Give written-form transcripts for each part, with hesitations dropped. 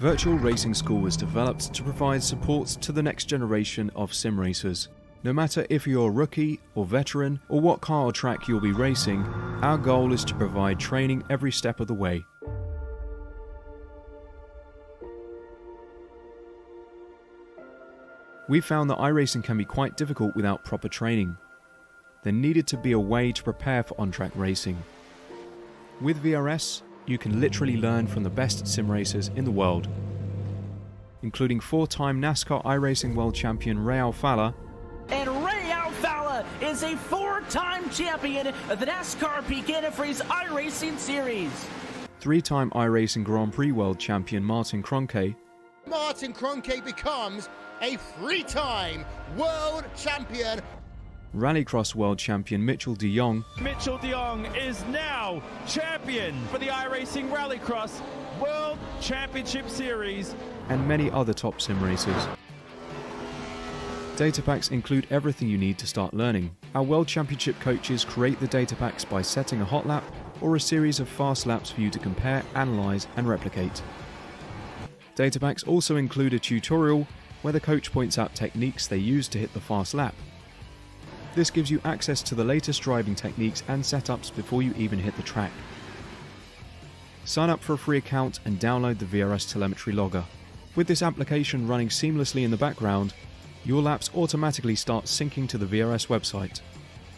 Virtual Racing School was developed to provide support to the next generation of sim racers. No matter if you're a rookie or veteran or what car or track you'll be racing, our goal is to provide training every step of the way. We found that iRacing can be quite difficult without proper training. There needed to be a way to prepare for on-track racing. With VRS, you can literally learn from the best sim racers in the world, including 4-time NASCAR iRacing World Champion Ray Alfala. And Ray Alfala is a 4-time champion of the NASCAR Pekin Freeze iRacing Series. 3-time iRacing Grand Prix World Champion Martin Kroenke. Martin Kroenke becomes a 3-time world champion. Rallycross World Champion Mitchell de Jong. Mitchell de Jong is now champion for the iRacing Rallycross World Championship Series. And many other top sim racers. Data packs include everything you need to start learning. Our World Championship coaches create the data packs by setting a hot lap or a series of fast laps for you to compare, analyze, and replicate. Data packs also include a tutorial where the coach points out techniques they use to hit the fast lap. This gives you access to the latest driving techniques and setups before you even hit the track. Sign up for a free account and download the VRS telemetry logger. With this application running seamlessly in the background, your laps automatically start syncing to the VRS website.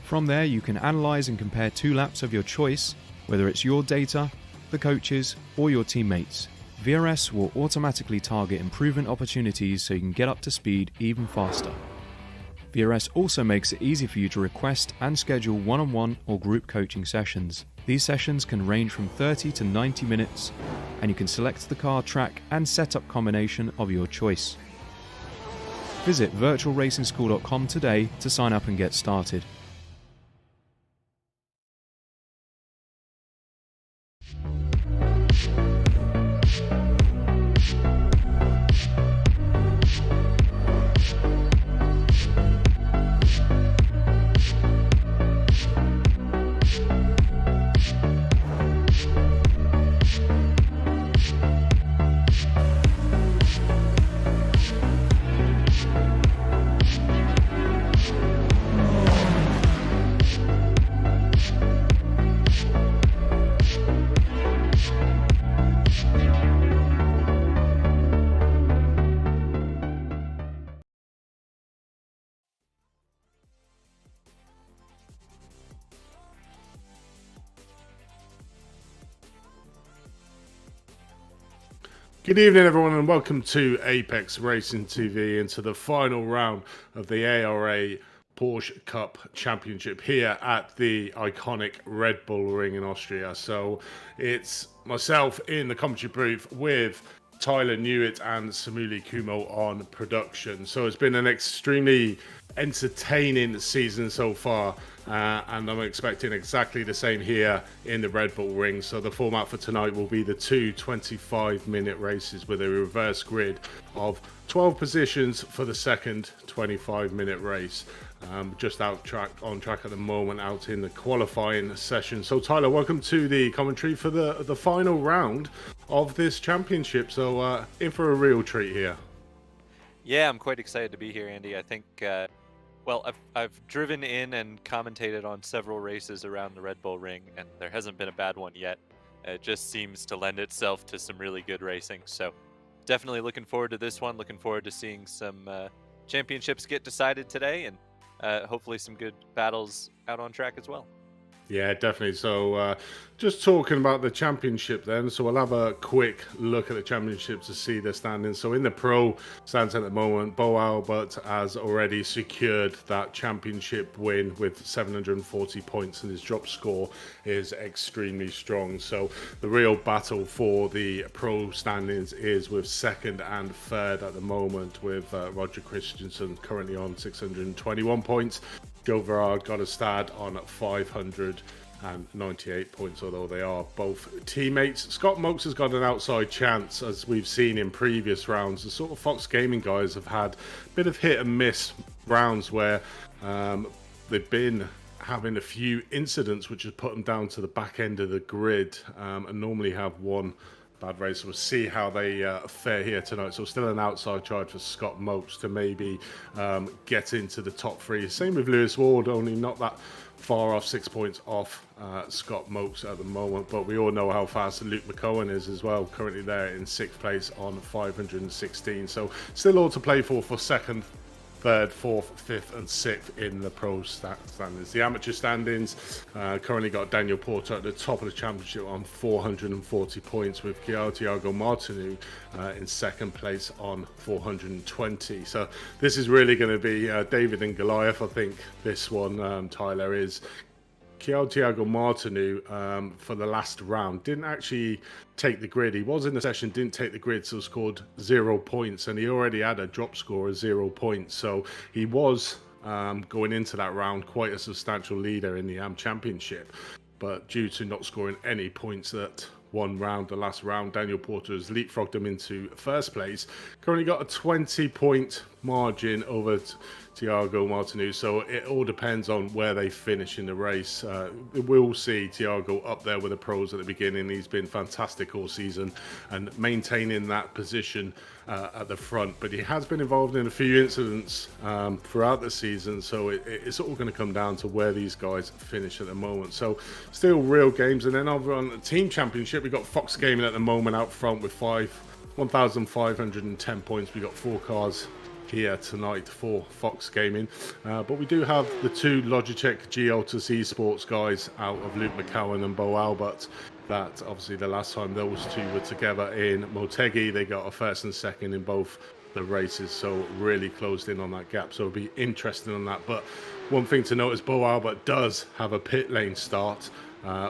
From there you can analyze and compare 2 laps of your choice, whether it's your data, the coaches, or your teammates. VRS will automatically target improvement opportunities so you can get up to speed even faster. VRS also makes it easy for you to request and schedule one-on-one or group coaching sessions. These sessions can range from 30 to 90 minutes, and you can select the car, track, and setup combination of your choice. Visit virtualracingschool.com today to sign up and get started. Good evening everyone and welcome to Apex Racing TV into the final round of the ARA Porsche Cup Championship here at the iconic Red Bull Ring in Austria. So it's myself in the commentary booth with Tyler Newitt and Samuli Kumo on production. So it's been an extremely entertaining season so far, and I'm expecting exactly the same here in the Red Bull Ring. So the format for tonight will be the 2 25-minute races with a reverse grid of 12 positions for the second 25-minute race. Just on track at the moment, out in the qualifying session. So Tyler, welcome to the commentary for the final round of this championship. So in for a real treat here. Yeah, I'm quite excited to be here, Andy. I think, well, I've driven in and commentated on several races around the Red Bull Ring, and there hasn't been a bad one yet. It just seems to lend itself to some really good racing. So definitely looking forward to this one. Looking forward to seeing some championships get decided today, and hopefully some good battles out on track as well. Yeah, definitely. So just talking about the championship then. So we'll have a quick look at the championship to see the standings. So in the pro stands at the moment, Bo Albert has already secured that championship win with 740 points, and his drop score is extremely strong. So the real battle for the pro standings is with second and third at the moment, with Roger Christensen currently on 621 points. Joe Verard got a stat on 598 points, although they are both teammates. Scott Mokes has got an outside chance, as we've seen in previous rounds. The sort of Fox Gaming guys have had a bit of hit and miss rounds where they've been having a few incidents which has put them down to the back end of the grid, and normally have one bad race. We'll see how they fare here tonight. So still an outside charge for Scott Mokes to maybe get into the top 3. Same with Lewis Ward, only not that far off, 6 points off Scott Mokes at the moment. But we all know how fast Luke McCowan is as well, currently there in 6th place on 516. So still all to play for 2nd, 3rd, 4th, 5th and 6th in the pro standings. The amateur standings currently got Daniel Porter at the top of the championship on 440 points, with Thiago Martinu in 2nd place on 420. So this is really going to be David and Goliath. I think this one, Tyler, is Thiago Martinu for the last round didn't actually take the grid. He was in the session, didn't take the grid, so scored 0 points, and he already had a drop score of 0 points. So he was going into that round quite a substantial leader in the AM Championship, but due to not scoring any points at one round, the last round, Daniel Porter has leapfrogged him into 1st place. Currently got a 20-point margin over Thiago Martinu, so it all depends on where they finish in the race. We'll see Thiago up there with the pros at the beginning. He's been fantastic all season and maintaining that position at the front, but he has been involved in a few incidents throughout the season, so it's all going to come down to where these guys finish at the moment. So still real games. And then over on the team championship, we've got Fox Gaming at the moment out front with 1,510 points. We've got 4 cars here tonight for Fox Gaming, but we do have the 2 Logitech G Altus Esports guys out of Luke McCowan and Bo Albert. That obviously the last time those 2 were together in Motegi, they got a 1st and 2nd in both the races, so really closed in on that gap. So it'll be interesting on that. But one thing to note is Bo Albert does have a pit lane start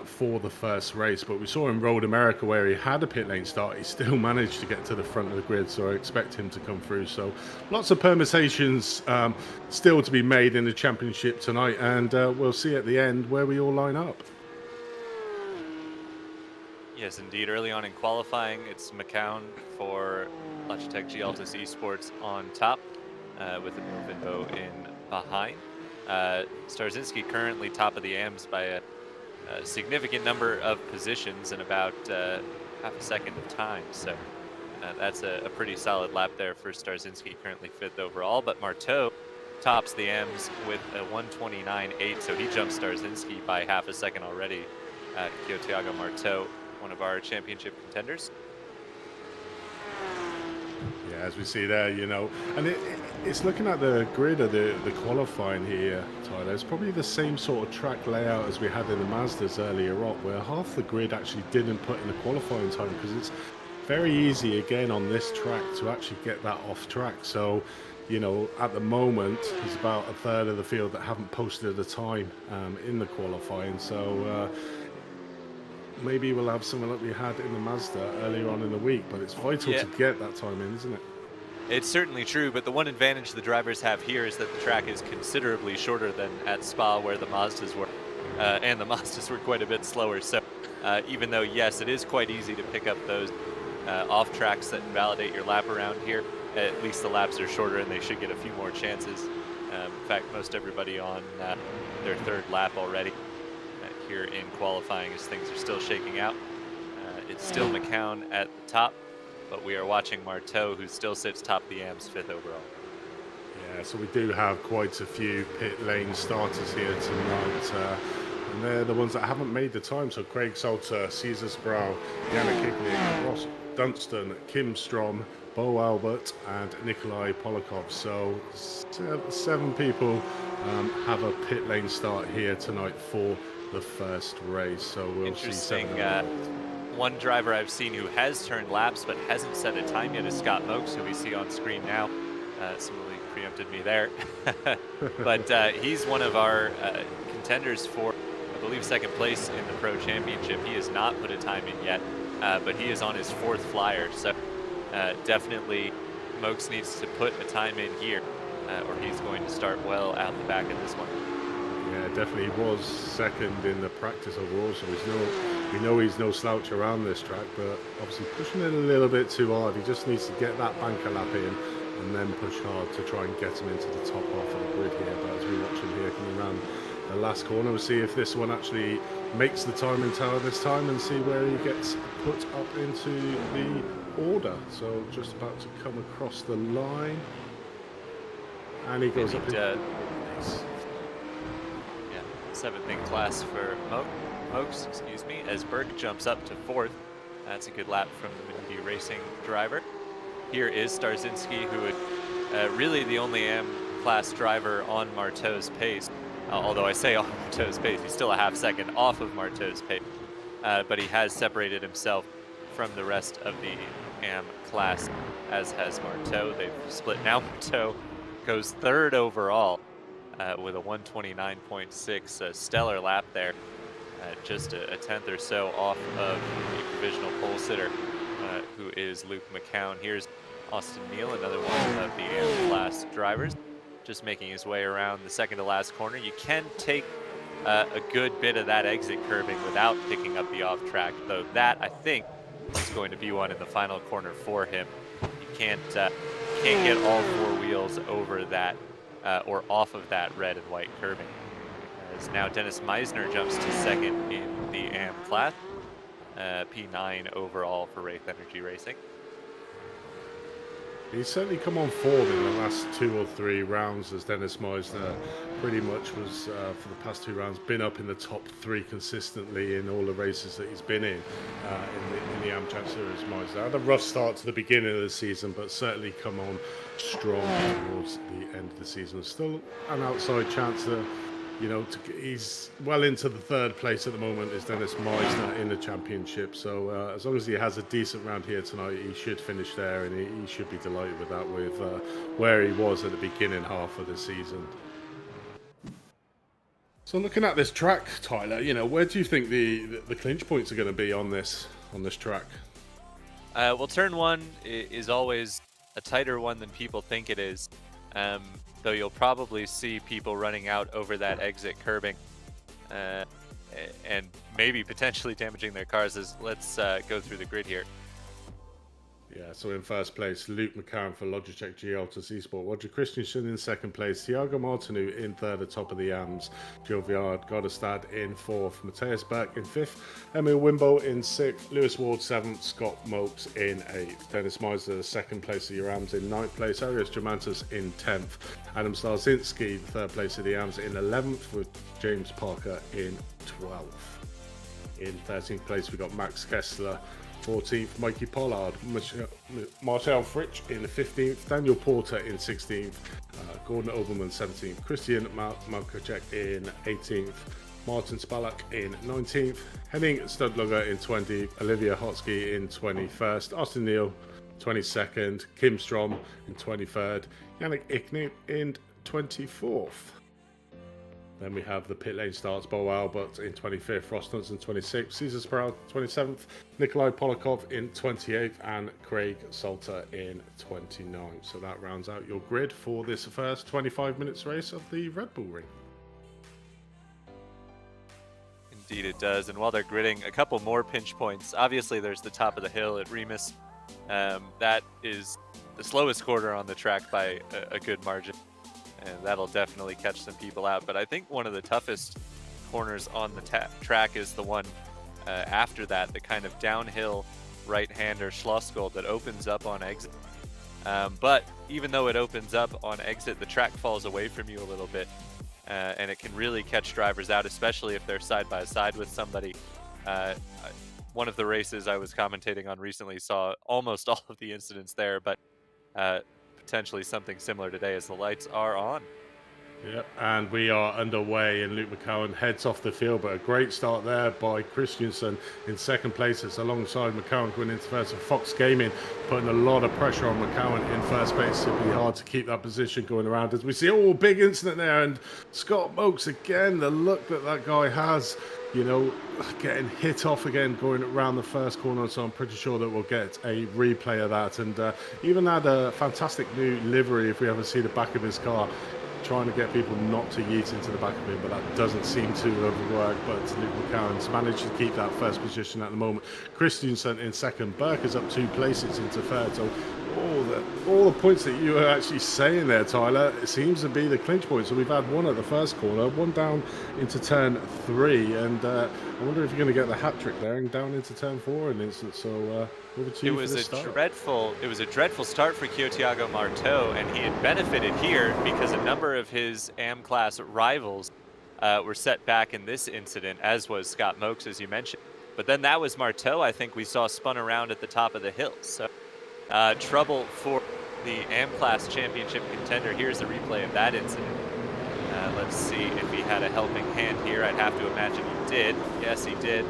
for the 1st race, but we saw in Road America where he had a pit lane start, he still managed to get to the front of the grid, so I expect him to come through. So lots of permutations still to be made in the championship tonight, and we'll see at the end where we all line up. Yes, indeed. Early on in qualifying, it's McCown for Logitech G Altus Esports on top, with the Movinbo in behind. Starzinski currently top of the AMs by a significant number of positions in about half a second of time. So that's a pretty solid lap there for Starzinski, currently 5th overall. But Marteau tops the AMs with a 129.8, so he jumps Starzinski by half a second already. Thiago Marteau, one of our championship contenders. Yeah, as we see there, you know, and it's looking at the grid of the qualifying here, Tyler. It's probably the same sort of track layout as we had in the Mazdas earlier on, where half the grid actually didn't put in the qualifying time, because it's very easy again on this track to actually get that off track. So, you know, at the moment, there's about a 1/3 of the field that haven't posted a time in the qualifying. So maybe we'll have something like we had in the Mazda earlier on in the week, but it's vital to get that time in, isn't it? It's certainly true, but the one advantage the drivers have here is that the track is considerably shorter than at Spa, where the Mazdas were, and the Mazdas were quite a bit slower. So even though, yes, it is quite easy to pick up those off tracks that invalidate your lap around here, at least the laps are shorter and they should get a few more chances. In fact, most everybody on their 3rd lap already here in qualifying, as things are still shaking out. It's still McCown at the top, but we are watching Marteau, who still sits top of the AMs, 5th overall. Yeah, so we do have quite a few pit lane starters here tonight, and they're the ones that haven't made the time. So Craig Salter, Caesar Sproul, Yannick Hicknick, Ross Dunstan, Kim Strom, Bo Albert and Nikolai Polakov. So 7 people have a pit lane start here tonight for the 1st race. So we'll see 7. One driver I've seen who has turned laps but hasn't set a time yet is Scott Mokes, who we see on screen now. Somebody preempted me there. But he's one of our contenders for, I believe, 2nd place in the Pro Championship. He has not put a time in yet, but he is on his 4th flyer. So definitely Mokes needs to put a time in here, or he's going to start well out the back of this one. Yeah, definitely was 2nd in the practice overall, so we know he's no slouch around this track, but obviously pushing it a little bit too hard. He just needs to get that banker lap in and then push hard to try and get him into the top half of the grid here. But as we watch him here coming around the last corner. We'll see if this one actually makes the timing tower this time and see where he gets put up into the order. So just about to come across the line. And he goes up in. Nice. Yeah, 7th in class for Mokes, excuse me, as Burke jumps up to 4th. That's a good lap from the Mindy Racing driver. Here is Starzinski, who is really the only M-class driver on Marteau's pace. Although I say on Marteau's pace, he's still a half second off of Marteau's pace. But he has separated himself from the rest of the AM class, as has Marteau. They've split now. Marteau goes 3rd overall with a 129.6 stellar lap there. Just a 10th or so off of the provisional pole sitter, who is Luke McCown. Here's Austin Neal, another one of the AM class drivers, just making his way around the second to last corner. You can take a good bit of that exit curbing without picking up the off track, though that, I think, is going to be one in the final corner for him. You can't get all 4 wheels over that or off of that red and white curbing. As now Dennis Meisner jumps to 2nd in the AM class, P9 overall for Wraith Energy Racing. He's certainly come on forward in the last 2 or 3 rounds, as Dennis Meisner pretty much was, for the past 2 rounds, been up in the top 3 consistently in all the races that he's been in the Amchat Series. Meisner had a rough start to the beginning of the season, but certainly come on strong towards the end of the season. Still an outside chance to, you know, he's well into the 3rd place at the moment, is Dennis Meisner in the championship. So as long as he has a decent round here tonight, he should finish there, and he should be delighted with that, with where he was at the beginning half of the season. So looking at this track, Tyler, you know, where do you think the clinch points are going to be on this track? Well, turn 1 is always a tighter one than people think it is. Though you'll probably see people running out over that exit curbing and maybe potentially damaging their cars. Let's go through the grid here. Yeah, so in first place, Luke McCarron for Logitech G Altus Esports. Roger Christensen in second place. Thiago Martinu in third atop of the AMs. Joe Viard Godestad in fourth. Matthias Berg in fifth. Emil Wimbo in sixth. Lewis Ward seventh. Scott Mokes in eighth. Dennis Meisner second place of your AMs in ninth place. Arias Germantus in 10th. Adam Starzinski third place of the AMs in 11th, with James Parker in 12th. In 13th place, we got Max Kessler. 14th, Mikey Pollard, Marcel Fritsch in 15th, Daniel Porter in 16th, Gordon Oberman 17th, Christian Malkacek in 18th, Martin Spalak in 19th, Henning Studlugger in 20th, Olivia Hotsky in 21st, Austin Neal 22nd, Kim Strom in 23rd, Yannick Ickney in 24th. Then we have the pit lane starts, Bo Albert in 25th, Ross Knudsen 26th, Cesar Sproul 27th, Nikolai Polakov in 28th, and Craig Salter in 29th. So that rounds out your grid for this first 25 minutes race of the Red Bull Ring. Indeed it does, and while they're gridding, a couple more pinch points. Obviously there's the top of the hill at Remus. That is the slowest corner on the track by a good margin. And that'll definitely catch some people out. But I think one of the toughest corners on the track is the one after that, the kind of downhill right-hander Schlossgold that opens up on exit. But even though it opens up on exit, the track falls away from you a little bit. And it can really catch drivers out, especially if they're side-by-side with somebody. One of the races I was commentating on recently saw almost all of the incidents there, but potentially something similar today as the lights are on. Yep, and we are underway, and Luke McCowan heads off the field, but a great start there by Christensen in second place. It's alongside McCowan going into first, and Fox Gaming putting a lot of pressure on McCowan in first place. It'll be hard to keep that position going around as we see, oh, big incident there, and Scott Mokes again, the look that guy has, you know, getting hit off again going around the first corner, so I'm pretty sure that we'll get a replay of that. And even had a fantastic new livery, if we ever see the back of his car, trying to get people not to yeet into the back of him, but that doesn't seem to have worked. But Luke McCowan's managed to keep that first position at the moment. Christensen in second, Burke is up 2 places into third, so all the points that you were actually saying there, Tyler, it seems to be the clinch point. So we've had one at the first corner, one down into turn 3, and I wonder if you're going to get the hat trick there and down into turn 4 in an instant. So over to you for this start. It was a dreadful start for Thiago Marteau, and he had benefited here because a number of his AM class rivals were set back in this incident, as was Scott Mokes, as you mentioned. But then that was Marteau, I think we saw spun around at the top of the hill. So trouble for the AM class championship contender. Here's a replay of that incident. Let's see if he had a helping hand here. I'd have to imagine he did. Yes, he did.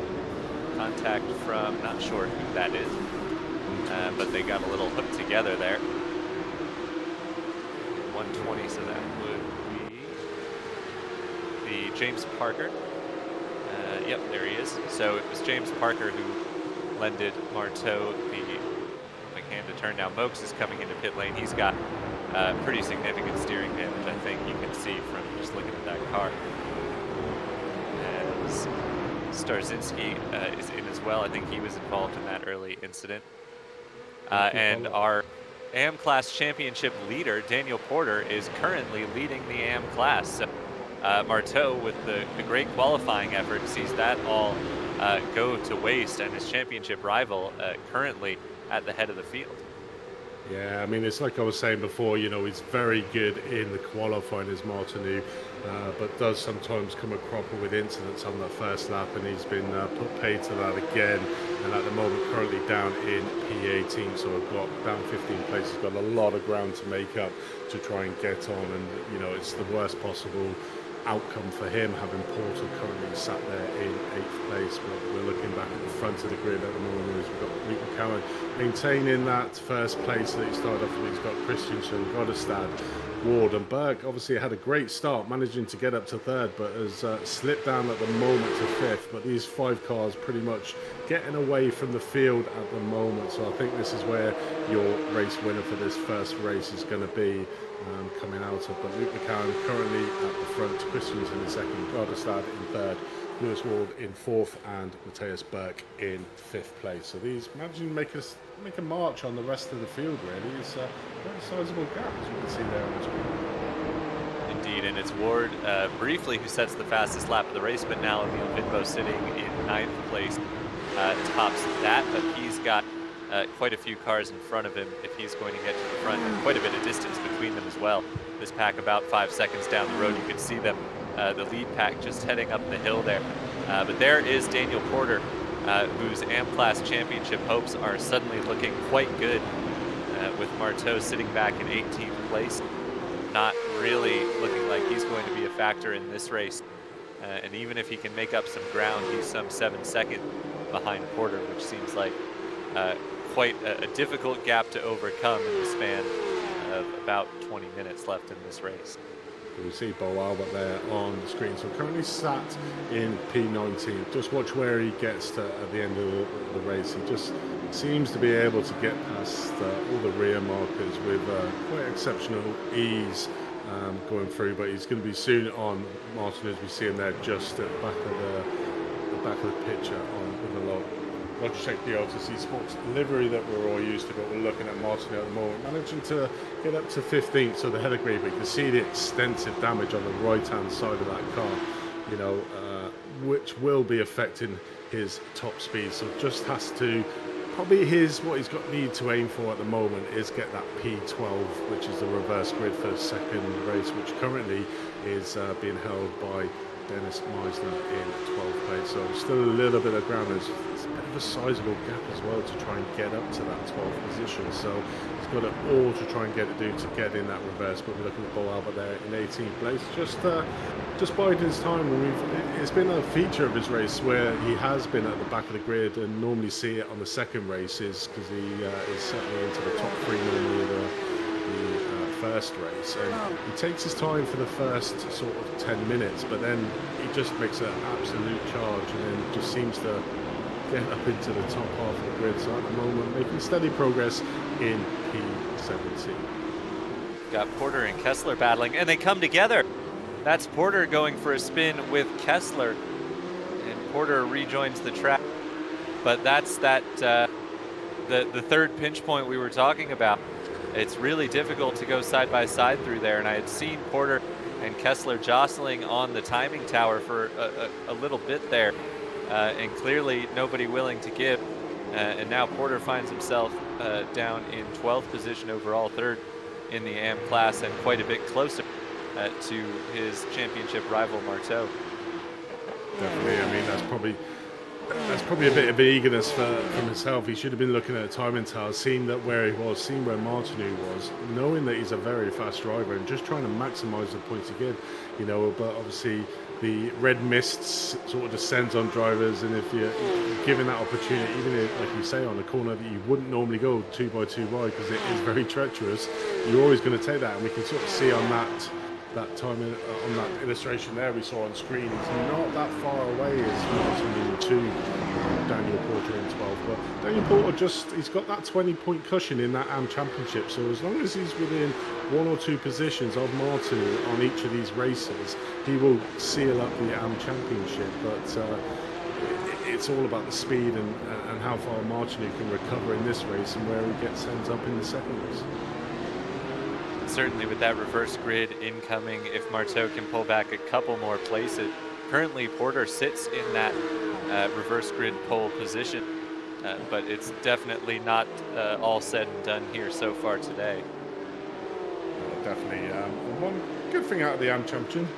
Contact from, not sure who that is, but they got a little hooked together there. 120, so that would be the James Parker. Yep, there he is. So it was James Parker who lended Marteau the helping hand to turn. Now Mokes is coming into pit lane. He's got pretty significant steering damage, I think you can see from just looking at that car. As Starzinski is in as well. I think he was involved in that early incident. And our AM class championship leader, Daniel Porter, is currently leading the AM class. So, Marteau, with the great qualifying effort, sees that all go to waste, and his championship rival currently at the head of the field. Yeah, I mean, it's like I was saying before, you know, he's very good in the qualifying as Martineau, but does sometimes come a cropper with incidents on that first lap, and he's been put paid to that again, and at the moment currently down in P18, so I've got down 15 places, got a lot of ground to make up to try and get on, and, you know, it's the worst possible outcome for him, having Porter currently sat there in 8th place. But we're looking back at the front of the grid at the moment as we've got Luke McCallum maintaining that first place that he started off with. He's got Christensen, Goddestad, Ward and Burke. Obviously had a great start, managing to get up to 3rd, but has slipped down at the moment to 5th. But these 5 cars pretty much getting away from the field at the moment, so I think this is where your race winner for this first race is going to be coming out of. But Luke McCann currently at the front, Christians in 2nd, Gardestad in 3rd, Lewis Ward in 4th, and Matthias Burke in 5th place. So these managing to make a march on the rest of the field, really. It's a very sizable gap, as you can see there on the screen. Indeed, and it's Ward briefly who sets the fastest lap of the race, but now Emil Vidbo sitting in 9th place tops that, but he's got quite a few cars in front of him if he's going to get to the front, and quite a bit of distance between them as well. This pack about 5 seconds down the road, you can see them, the lead pack just heading up the hill there. But there is Daniel Porter, whose AM Class Championship hopes are suddenly looking quite good, with Marteau sitting back in 18th place. Not really looking like he's going to be a factor in this race. And even if he can make up some ground, he's some 7 seconds behind Porter, which seems like quite a difficult gap to overcome in the span of about 20 minutes left in this race. You see Bo Albert there on the screen. So currently sat in P19. Just watch where he gets to at the end of the race. He just seems to be able to get past all the rear markers with quite exceptional ease going through. But he's going to be soon on Martin, as we see him there just at the back of the picture on with the log. Logitech the Altus Esports livery that we're all used to, but we're looking at Martin at the moment, managing to get up to 15th, so the header grid, but you can see the extensive damage on the right-hand side of that car, you know, which will be affecting his top speed. So just has to, probably what he's got need to aim for at the moment is get that P12, which is the reverse grid for the second race, which currently is being held by Dennis Meisner in 12th place. So still a little bit of ground. There's a bit of a sizable gap as well to try and get up to that 12th position. So he's got it all to try and get get in that reverse. But we're looking at Bo Albert there in 18th place. Just biding his time. It's been a feature of his race where he has been at the back of the grid, and normally see it on the second races because he is certainly into the top 3 normally of the first race, and he takes his time for the first sort of 10 minutes, but then he just makes an absolute charge and then just seems to get up into the top half of the grid. So at the moment making steady progress in P17. Got Porter and Kessler battling, and they come together. That's Porter going for a spin with Kessler, and Porter rejoins the track. But that's the third pinch point we were talking about. it's really difficult to go side by side through there. And I had seen Porter and Kessler jostling on the timing tower for a little bit there, and clearly nobody willing to give. And now Porter finds himself down in 12th position overall, 3rd in the AM class, and quite a bit closer to his championship rival Marteau. Definitely. I mean, that's probably a bit of eagerness from himself. He should have been looking at a timing tower, seeing that where he was, seeing where Martineau was, knowing that he's a very fast driver, and just trying to maximise the points he gives. You know, but obviously the red mist sort of descends on drivers, and if you're given that opportunity, even if, like you say, on a corner that you wouldn't normally go 2x2 wide because it is very treacherous, you're always going to take that. And we can sort of see on that time on that illustration there we saw on screen, he's not that far away as Martin in 2, Daniel Porter in 12, but Daniel Porter he's got that 20-point cushion in that AM Championship, so as long as he's within 1 or 2 positions of Martin on each of these races, he will seal up the AM Championship. But it's all about the speed and how far Martin can recover in this race and where he ends up in the second race. Certainly with that reverse grid incoming, if Marteau can pull back a couple more places. Currently Porter sits in that reverse grid pole position, but it's definitely not all said and done here so far today. Definitely. One good thing out of the AM Championship,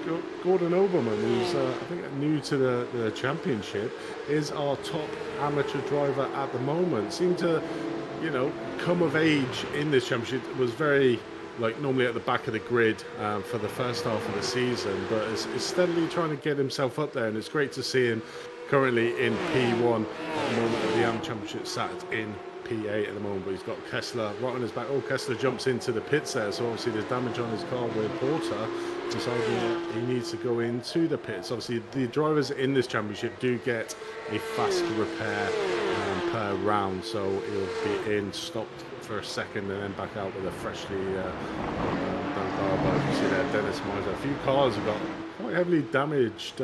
Gordon Oberman, who's I think new to the championship, is our top amateur driver at the moment. Seemed to, you know, come of age in this championship. It was very, like, normally at the back of the grid for the first half of the season, but is steadily trying to get himself up there, and it's great to see him currently in P1 at the moment of the AM Championship, sat in P8 at the moment, but he's got Kessler right on his back. Oh, Kessler jumps into the pits there, so obviously there's damage on his car with Porter deciding that he needs to go into the pits. Obviously the drivers in this championship do get a fast repair per round, so he'll be in, stopped for a second, and then back out with a freshly done car. But you see there, Dennis Miser, a few cars have got quite heavily damaged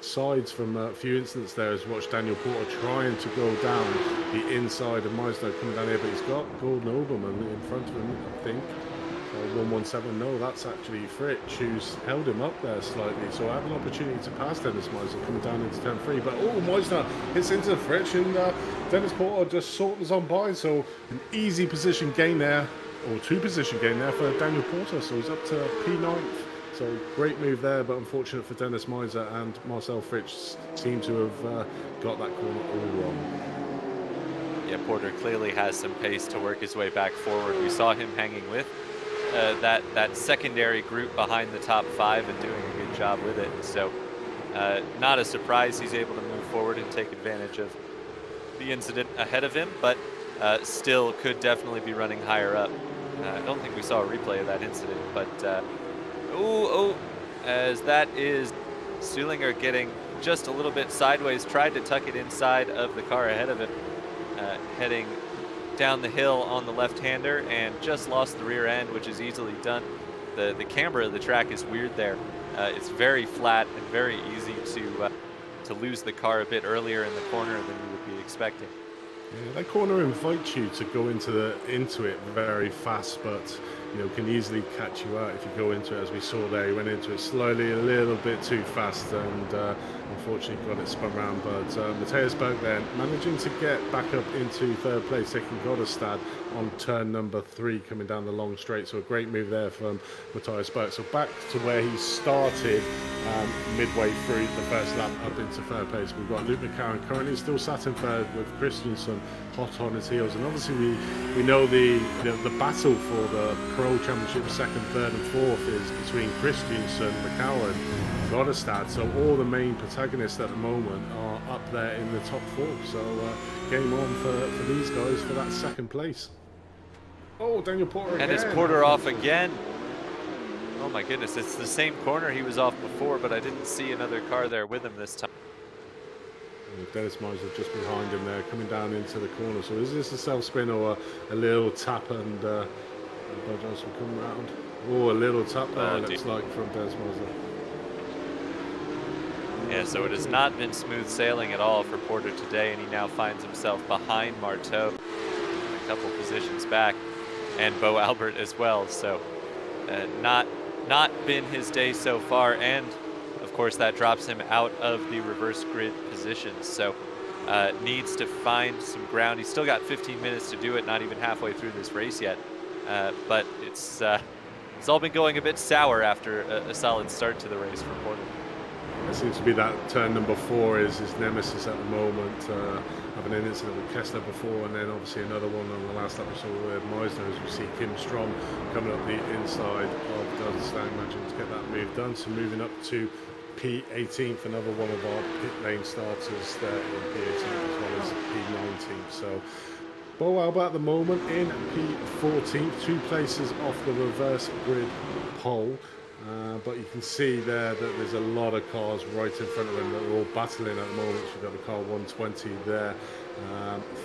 sides from a few incidents there. As watched Daniel Porter trying to go down the inside of Meisner coming down here, but he's got Gordon Oberman in front of him, I think. 117, no, that's actually Fritsch who's held him up there slightly, so I have an opportunity to pass Dennis Meisner coming down into turn 3, but Meisner hits into Fritsch, and Dennis Porter just saunters on by, so an easy position gain there, or 2 position gain there for Daniel Porter, so he's up to P9th. So great move there, but unfortunate for Dennis Miser, and Marcel Fritsch seem to have got that corner all wrong. Yeah, Porter clearly has some pace to work his way back forward. We saw him hanging with that secondary group behind the top 5 and doing a good job with it. So not a surprise he's able to move forward and take advantage of the incident ahead of him, but still could definitely be running higher up. I don't think we saw a replay of that incident, but as that is Stuhlinger getting just a little bit sideways, tried to tuck it inside of the car ahead of him, heading down the hill on the left-hander, and just lost the rear end, which is easily done. The camber of the track is weird there. It's very flat and very easy to lose the car a bit earlier in the corner than you would be expecting. Yeah, that corner invites you to go into it very fast, but you know, can easily catch you out if you go into it. As we saw there, he went into it slowly, a little bit too fast, and unfortunately got it spun around. But Matthias Berg there managing to get back up into 3rd place, taking Goddestad on turn number 3, coming down the long straight. So a great move there from Matthias Berg. So back to where he started midway through the first lap, up into 3rd place. We've got Luke McCarron currently still sat in 3rd with Christensen hot on his heels, and obviously we know the battle for the Pro Championship 2nd, 3rd and 4th is between Christensen, McCowan, Goddestad. So all the main protagonists at the moment are up there in the top 4. So game on for these guys for that 2nd place. Oh, Daniel Porter again. And it's Porter off again. Oh my goodness, it's the same corner he was off before, but I didn't see another car there with him this time. Dennis Miser just behind him there, coming down into the corner. So is this a self-spin or a little tap, and Bud Johnson will come round? Oh, a little tap there, looks like, from Dennis Miser. Yeah, so it has not been smooth sailing at all for Porter today, and he now finds himself behind Marteau, a couple positions back. and Bo Albert as well. So not been his day so far, and of course that drops him out of the reverse grid position. So needs to find some ground. He's still got 15 minutes to do it, not even halfway through this race yet. But it's all been going a bit sour after a solid start to the race for Porter. It seems to be that turn number 4 is his nemesis at the moment. Having an incident with Kessler before, and then obviously another one on the last lap we saw with Meisner, as we see Kim Strom coming up the inside of Dunstan, managing to get that move done. So moving up to P18th, another one of our pit lane starters there in P18th as well as P19th. So Bo Albert at the moment in P14th, 2 places off the reverse grid pole. But you can see there that there's a lot of cars right in front of them that are all battling at the moment. We've got the car 120 there,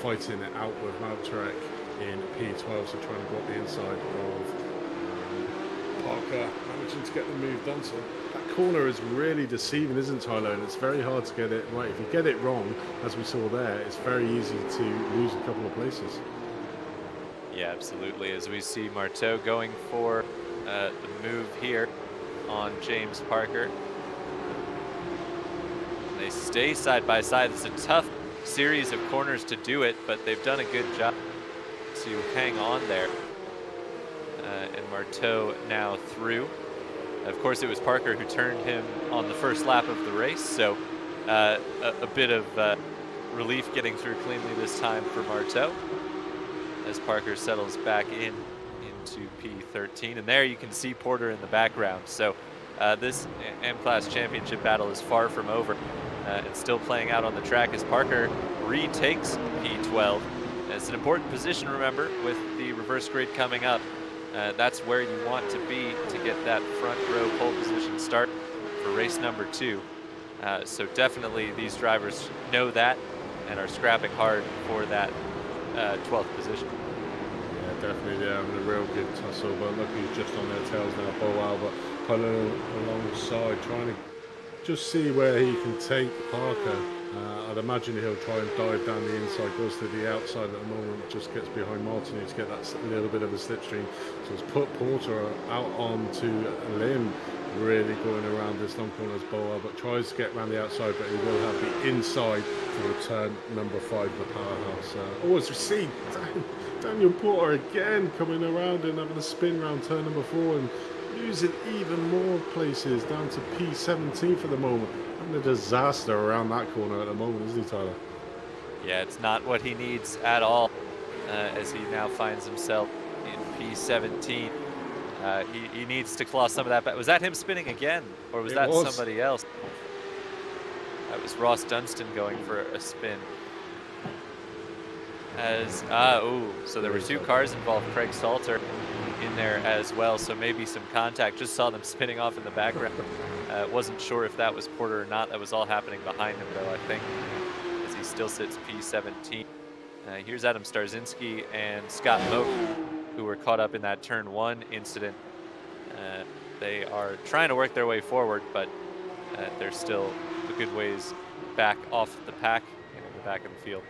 fighting it out with Maltrek in P12, so trying to go up the inside of Parker, managing to get the move done. So that corner is really deceiving, isn't Tyler? And it's very hard to get it right. If you get it wrong, as we saw there, it's very easy to lose a couple of places. Yeah, absolutely. As we see Marteau going for the move here on James Parker. They stay side by side. It's a tough series of corners to do it, but they've done a good job to hang on there. And Marteau now through. Of course, it was Parker who turned him on the first lap of the race, so a bit of relief getting through cleanly this time for Marteau as Parker settles back into P13. And there you can see Porter in the background. So this M-Class Championship battle is far from over. It's still playing out on the track as Parker retakes P12. It's an important position, remember, with the reverse grid coming up. That's where you want to be to get that front row pole position start for race number 2. So definitely these drivers know that and are scrapping hard for that 12th position. Yeah, definitely they're having a real good tussle, but look who's just on their tails now. Bo Albert pulling alongside, trying to just see where he can take Parker. I'd imagine he'll try and dive down the inside, goes to the outside at the moment, just gets behind Martinu to get that little bit of a slipstream. So it's put Porter out onto a limb, really going around this long corner as Bo Albert tries to get around the outside, but he will have the inside for turn number 5 of the powerhouse. As we see Daniel Porter again coming around and having a spin round turn number 4 and losing even more places down to P17 for the moment. Having a disaster around that corner at the moment, isn't he, Tyler? Yeah, it's not what he needs at all as he now finds himself in P17. He needs to claw some of that back. Was that him spinning again, or was that somebody else? That was Ross Dunstan going for a spin. So there were 2 cars involved. Craig Salter in there as well, so maybe some contact. Just saw them spinning off in the background. Wasn't sure if that was Porter or not. That was all happening behind him, though, I think, as he still sits P17. Here's Adam Starzinski and Scott Moak, who were caught up in that turn 1 incident. They are trying to work their way forward, but they're still a good ways back off the pack and in the back of the field.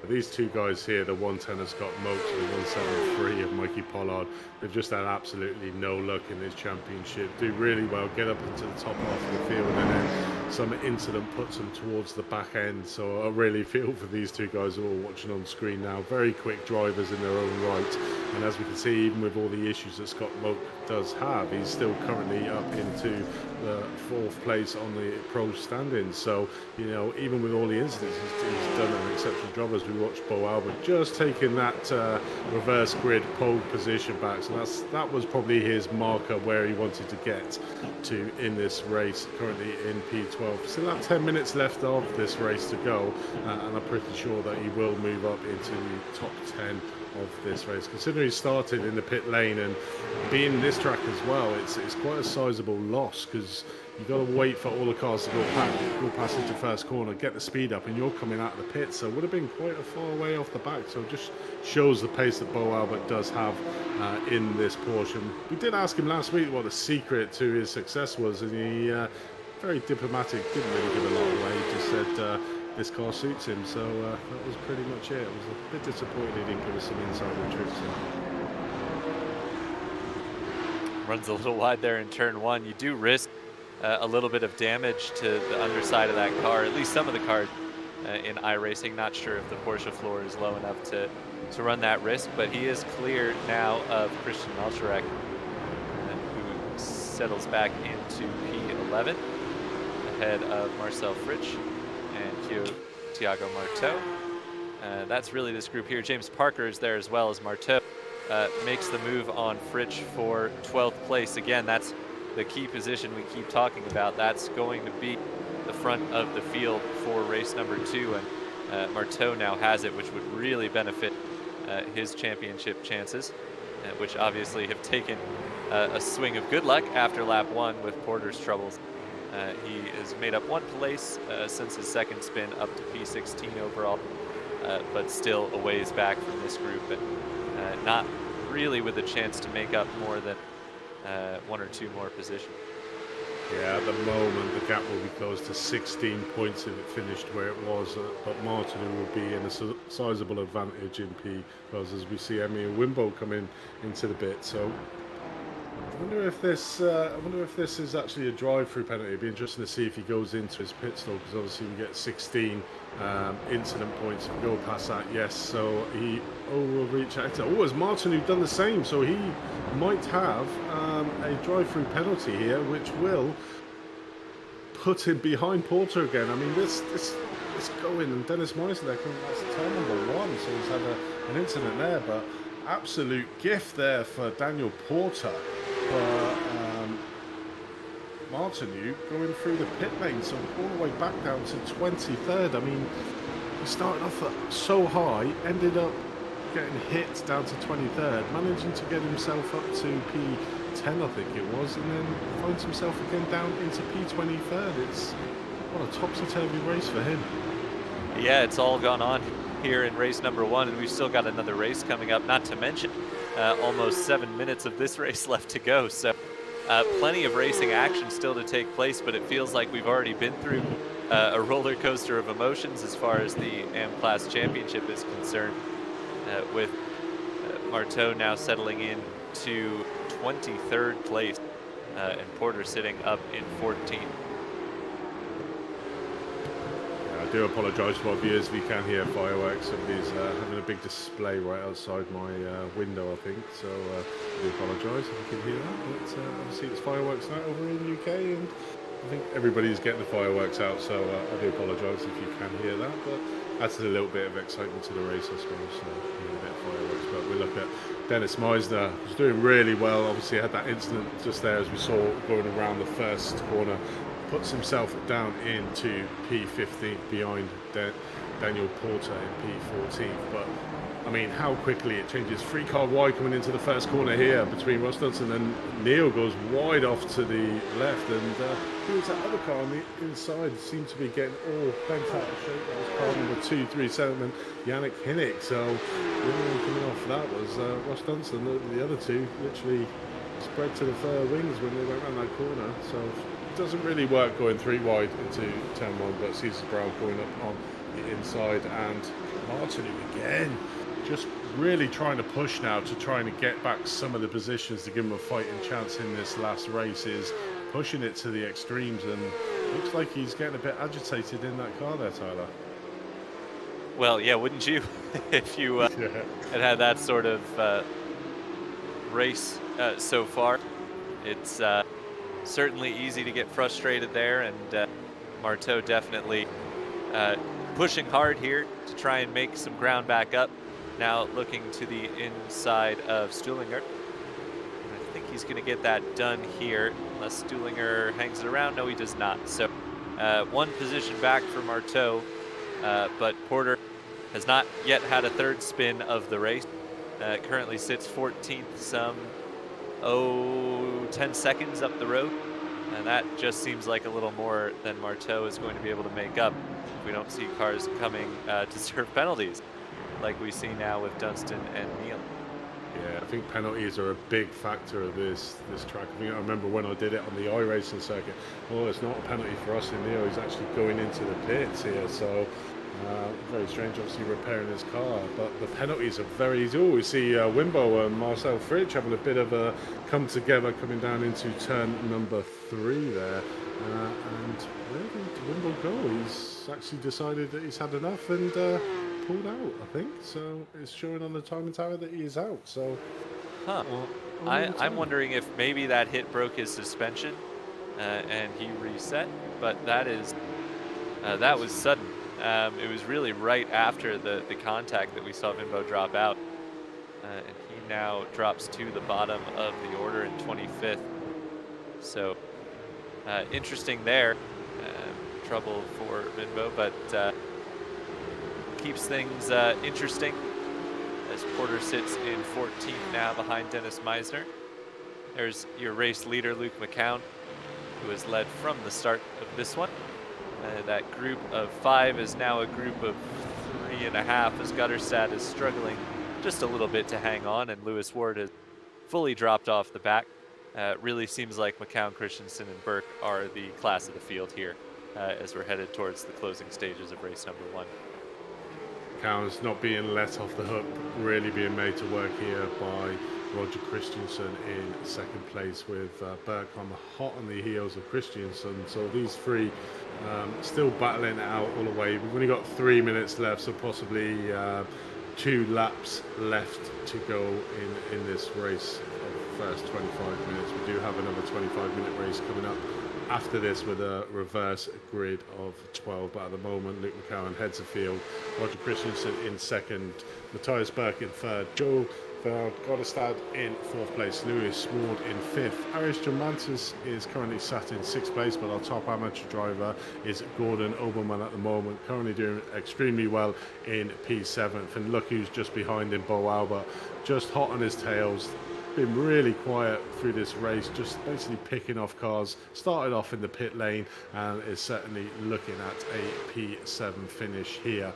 These 2 guys here, the 110 of Scott Mokes and the 173 of Mikey Pollard, they've just had absolutely no luck in this championship. Do really well, get up into the top half of the field, and then some incident puts them towards the back end. So I really feel for these 2 guys who are all watching on screen now. Very quick drivers in their own right. And as we can see, even with all the issues that Scott Moak does have, he's still currently up into the 4th place on the pro standings. So, you know, even with all the incidents, he's done an exceptional job as we watch Bo Albert just taking that reverse grid pole position back. So that was probably his marker where he wanted to get to in this race, currently in P12. Still have 10 minutes left of this race to go, and I'm pretty sure that he will move up into the top 10 of this race. Considering he started in the pit lane and being in this track as well, it's quite a sizable loss, because you've got to wait for all the cars to go past into first corner, get the speed up, and you're coming out of the pit, so it would have been quite a far way off the back. So it just shows the pace that Bo Albert does have in this Porsche. We did ask him last week what the secret to his success was, and he very diplomatic, didn't really give a lot away. He just said this car suits him, so that was pretty much it. I was a bit disappointed he didn't give us some insider tricks. runs a little wide there in turn 1. You do risk a little bit of damage to the underside of that car, at least some of the cars in iRacing. Not sure if the Porsche floor is low enough to run that risk, but he is clear now of Christian Malcharek, who settles back into P11 ahead of Marcel Fritsch and Thiago Marteau. That's really this group here. James Parker is there as well as Marteau. Makes the move on Fritsch for 12th place. Again, that's the key position we keep talking about. That's going to be the front of the field for race number 2, and Marteau now has it, which would really benefit his championship chances, which obviously have taken a swing of good luck after lap 1 with Porter's troubles. He has made up 1 place since his second spin, up to P16 overall, but still a ways back from this group, and not really with a chance to make up more than 1 or 2 more positions. Yeah, at the moment the gap will be close to 16 points if it finished where it was, but Martin will be in a sizable advantage in P, because as we see Emmy Wimbo come into the bit. So I wonder if this is actually a drive-through penalty. It'd be interesting to see if he goes into his pit stop, because obviously we get 16 incident points if we go past that. Yes, so he will reach out. Oh, it's Martin who've done the same, so he might have a drive-through penalty here, which will put him behind Porter again. I mean, this going, and Dennis Meisner there, that's turn number 1, so he's had an incident there, but absolute gift there for Daniel Porter. But Martinu going through the pit lane, so all the way back down to 23rd. I mean, he started off so high, ended up getting hit down to 23rd, managing to get himself up to P10, I think it was, and then finds himself again down into P23rd. It's what a topsy-turvy race for him. Yeah, it's all gone on here in race number 1, and we've still got another race coming up, not to mention almost 7 minutes of this race left to go. So plenty of racing action still to take place, but it feels like we've already been through a roller coaster of emotions as far as the AM Class Championship is concerned, with Marteau now settling in to 23rd place and Porter sitting up in 14th. I do apologise for our viewers if you can hear fireworks. Somebody's having a big display right outside my window, I think, so I do apologise if you can hear that. But obviously it's fireworks night over in the UK, and I think everybody's getting the fireworks out, so I do apologise if you can hear that, but adds a little bit of excitement to the race, I suppose, a bit of fireworks. But we look at Dennis Meisner, who's doing really well. Obviously had that incident just there as we saw going around the first corner, puts himself down into P15 behind Daniel Porter in P14. But I mean, how quickly it changes. 3 car wide coming into the first corner here between Ross Dunson, and Neil goes wide off to the left, and who was that other car on the inside? Seemed to be getting all bent out of shape. That was car number 237, and Yannick Hinnick. So the only one coming off that was Ross Dunson. The other two literally spread to the far wings when they went around that corner. So it doesn't really work going 3 wide into turn 1, but Cesar Brown going up on the inside, and Martin again just really trying to push now to trying to get back some of the positions to give him a fighting chance in this last race. Is pushing it to the extremes, and looks like he's getting a bit agitated in that car there, Tyler. Well, yeah, wouldn't you? If you had that sort of race so far. It's certainly easy to get frustrated there, and Marteau definitely pushing hard here to try and make some ground back up. Now looking to the inside of Stuhlinger. I think he's going to get that done here, unless Stuhlinger hangs it around. No, he does not. So 1 position back for Marteau, but Porter has not yet had a 3rd spin of the race. Currently sits 14th, some 10 seconds up the road, and that just seems like a little more than Marteau is going to be able to make up if we don't see cars coming to serve penalties like we see now with Dunstan and Neal. Yeah, I think penalties are a big factor of this track. I think I remember when I did it on the iRacing circuit. Oh, it's not a penalty for us in Neal. He's actually going into the pits here. So Very strange, obviously repairing his car, but the penalties are very easy. Oh, we see Wimbo and Marcel Fritsch having a bit of a come together coming down into turn number 3 there. And where did Wimbo go? He's actually decided that he's had enough and pulled out, I think. So it's showing on the timing tower that he is out. So, I'm wondering if maybe that hit broke his suspension and he reset, but that was sudden. It was really right after the contact that we saw Wimbo drop out. And he now drops to the bottom of the order in 25th. So interesting there. Trouble for Wimbo, but keeps things interesting as Porter sits in 14th now behind Dennis Meisner. There's your race leader, Luke McCown, who has led from the start of this one. That group of 5 is now a group of 3.5 as Gutterstad is struggling just a little bit to hang on, and Lewis Ward has fully dropped off the back. Really seems like McCown, Christensen, and Burke are the class of the field here as we're headed towards the closing stages of race number 1. McCown's not being let off the hook, really being made to work here by Roger Christensen in 2nd place, with Burke hot on the heels of Christensen. So these 3 still battling it out all the way. We've only got 3 minutes left, so possibly 2 laps left to go in this race of the first 25 minutes. We do have another 25-minute race coming up after this with a reverse grid of 12, but at the moment Luke McCowan heads the field, Roger Christensen in 2nd, Matthias Burke in 3rd, Joe Goddestad in 4th place, Lewis Ward in 5th. Aris Germantis is currently sat in 6th place, but our top amateur driver is Gordon Oberman at the moment, currently doing extremely well in P7th. And look who's just behind him, Bo Albert, just hot on his tails. Been really quiet through this race, just basically picking off cars. Started off in the pit lane and is certainly looking at a P7 finish here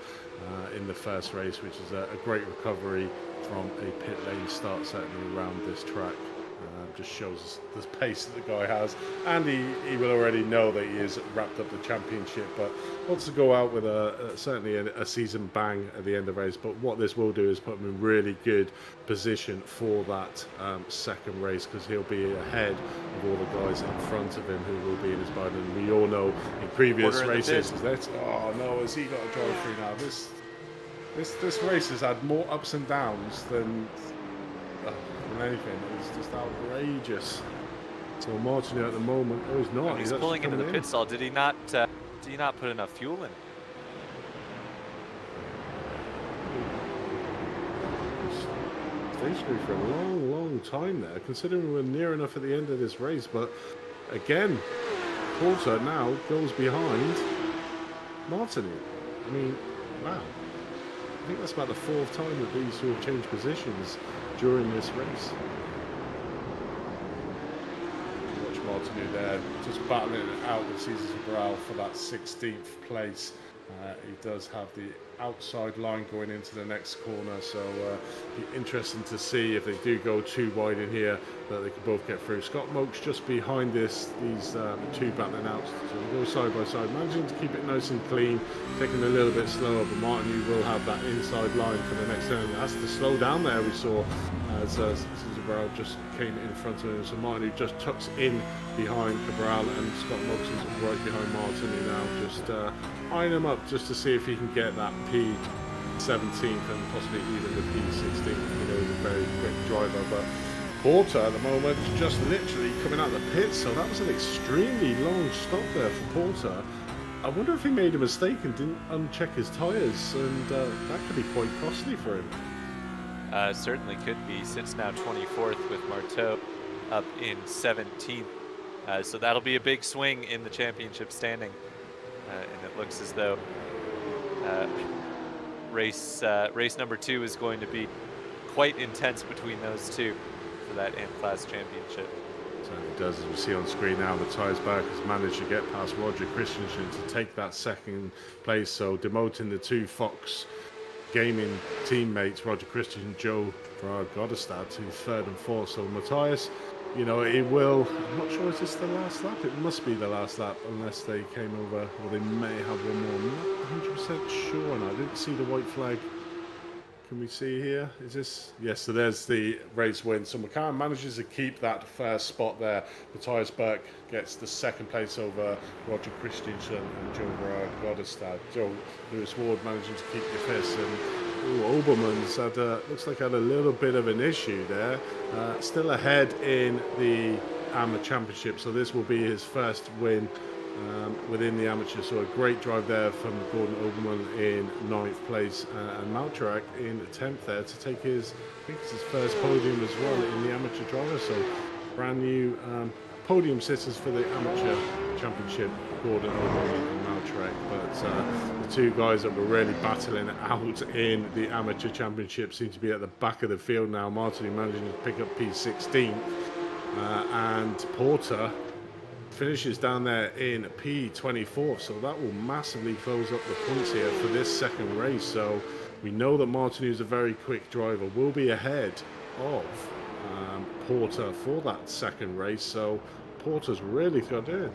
in the first race, which is a great recovery from a pit lane start, certainly around this track. Just shows the pace that the guy has, and he will already know that he has wrapped up the championship, but wants to go out with certainly a season bang at the end of the race. But what this will do is put him in really good position for that 2nd race, because he'll be ahead of all the guys in front of him who will be in his bike. And we all know in previous races oh no, has he got to drive through now? This race has had more ups and downs than anything. It's just outrageous. So Martin at the moment, oh, he's not. He's pulling into the pit stall. Did he not put enough fuel in? Stationary for a long time there, considering we're near enough at the end of this race. But again, Porter now goes behind Martin. I mean, wow. I think that's about the 4th time that these two have changed positions during this race. Watch Martinu there, just battling it out with Cesar Cabral for that 16th place. He does have the outside line going into the next corner, so be interesting to see if they do go too wide in here, that they can both get through. Scott Moak's just behind these 2 battling out, so they go side by side, managing to keep it nice and clean, taking a little bit slower, but Martin will have that inside line for the next turn. That's the slow down there we saw as Cabral just came in front of him. So Martin just tucks in behind Cabral, and Scott Moak's is right behind Martin now, just eyeing him up just to see if he can get that P17 and possibly even the P16. You know, he's a very quick driver, but Porter at the moment just literally coming out of the pits, so that was an extremely long stop there for Porter. I wonder if he made a mistake and didn't uncheck his tyres, and that could be quite costly for him. Certainly could be. Sits now 24th with Marteau up in 17th. So that'll be a big swing in the championship standing. And it looks as though race number 2 is going to be quite intense between those two for that M-Class championship. Certainly does, as we see on screen now. Matthias Berg has managed to get past Roger Christensen to take that 2nd place, so demoting the 2 Fox Gaming teammates, Roger Christensen, Joe Goddestad, to 3rd and 4th. So Matthias you know, it will. I'm not sure, is this the last lap? It must be the last lap, unless they came over, or they may have one more. I'm not 100% sure, and I didn't see the white flag. Can we see here? Is this? Yes, so there's the race win. So McCann manages to keep that first spot there. Matthias Berg gets the second place over Roger Christensen and Joe Godestad. Joe Lewis Ward managing to keep the fifth, and Obermann's had looks like had a little bit of an issue there. Still ahead in the AMA Championship, so this will be his first win within the amateur. So a great drive there from Gordon Obermann in 9th place, and Malcharak in 10th there to take his, I think it's his first podium as well in the amateur driver. So brand new podium sitters for the amateur championship, Gordon Obermann and Malcharak. But the two guys that were really battling it out in the amateur championship seem to be at the back of the field now. Martin managing to pick up P16, and Porter finishes down there in P24, so that will massively close up the points here for this second race. So we know that Martin, who's a very quick driver, will be ahead of Porter for that second race. So Porter's really got in.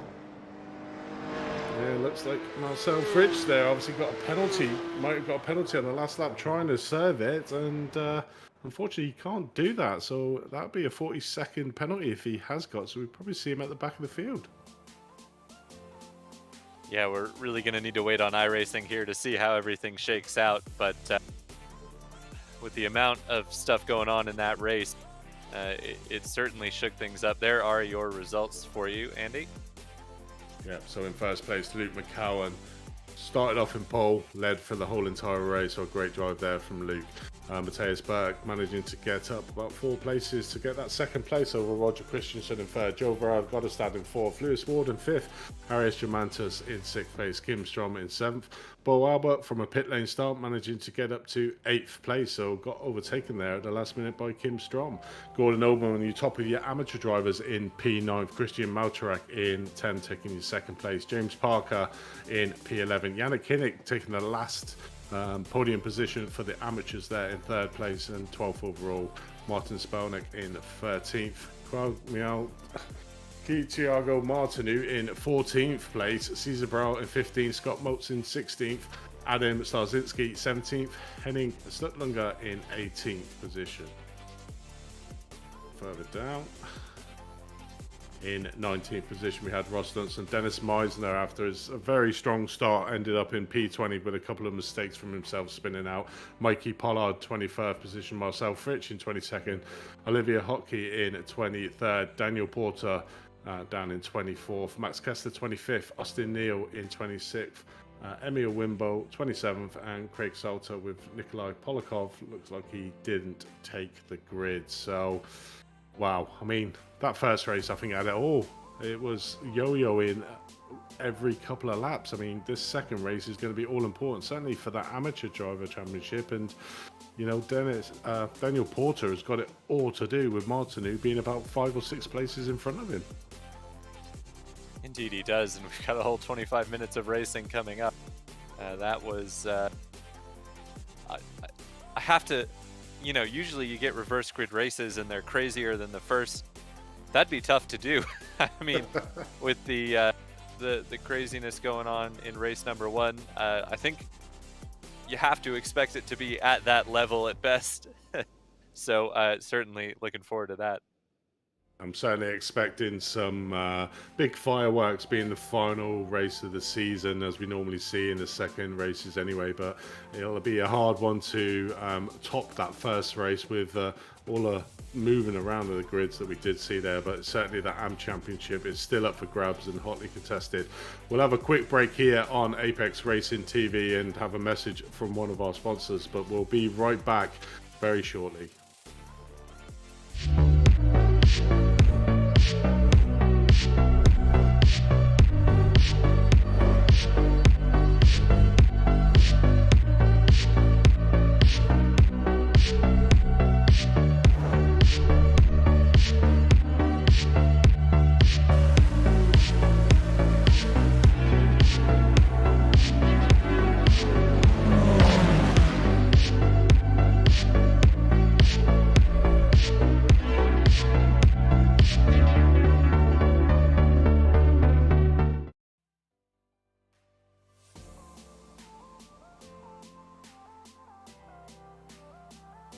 Yeah, looks like Marcel Fritsch there obviously got a penalty, might have got a penalty on the last lap trying to serve it, and unfortunately he can't do that, so that'd be a 40-second penalty if he has got, so we'd probably see him at the back of the field. Yeah, we're really going to need to wait on iRacing here to see how everything shakes out, but with the amount of stuff going on in that race, it certainly shook things up. There are your results for you, Andy. Yeah, so in first place, Luke McCowan started off in pole, led for the whole entire race, so a great drive there from Luke. Matthias Berg managing to get up about 4 places to get that second place over Roger Christensen in third, Joe Godestad in fourth, Lewis Ward in fifth, Arias Germantas in sixth place, Kim Strom in seventh. Bo Albert from a pit lane start managing to get up to 8th place, so got overtaken there at the last minute by Kim Strom. Gordon Obermann, you top of your amateur drivers in P9, Christian Malcharak in 10, taking your second place, James Parker in P11, Yannick Kinnick taking the last podium position for the amateurs there in 3rd place, and 12th overall, Martin Spelnick in 13th. Thiago Martinu in 14th place, Cesar Brow in 15th, Scott Motes in 16th, Adam Starzinski 17th, Henning Slutlunger in 18th position. Further down, in 19th position, we had Ross Dunson. Dennis Meisner, after his very strong start, ended up in P20 with a couple of mistakes from himself spinning out. Mikey Pollard, 21st position. Marcel Fritsch in 22nd. Olivia Hockey in 23rd. Daniel Porter down in 24th. Max Kessler, 25th. Austin Neal in 26th. Emil Wimbo, 27th. And Craig Salter with Nikolai Polakov. Looks like he didn't take the grid. So, wow. I mean, that first race, I think, had it all. It was yo-yoing every couple of laps. I mean, this second race is going to be all important, certainly for that amateur driver championship. And, you know, Daniel Porter has got it all to do with Martinu being about 5 or 6 places in front of him. Indeed he does, and we've got a whole 25 minutes of racing coming up. That was... I have to... You know, usually you get reverse grid races and they're crazier than the first. That'd be tough to do. I mean, with the craziness going on in race number 1, I think you have to expect it to be at that level at best. So certainly looking forward to that. I'm certainly expecting some big fireworks being the final race of the season, as we normally see in the second races anyway, but it'll be a hard one to top that first race with all the moving around of the grids that we did see there. But certainly the AM Championship is still up for grabs and hotly contested. We'll have a quick break here on Apex Racing TV and have a message from one of our sponsors, but we'll be right back very shortly.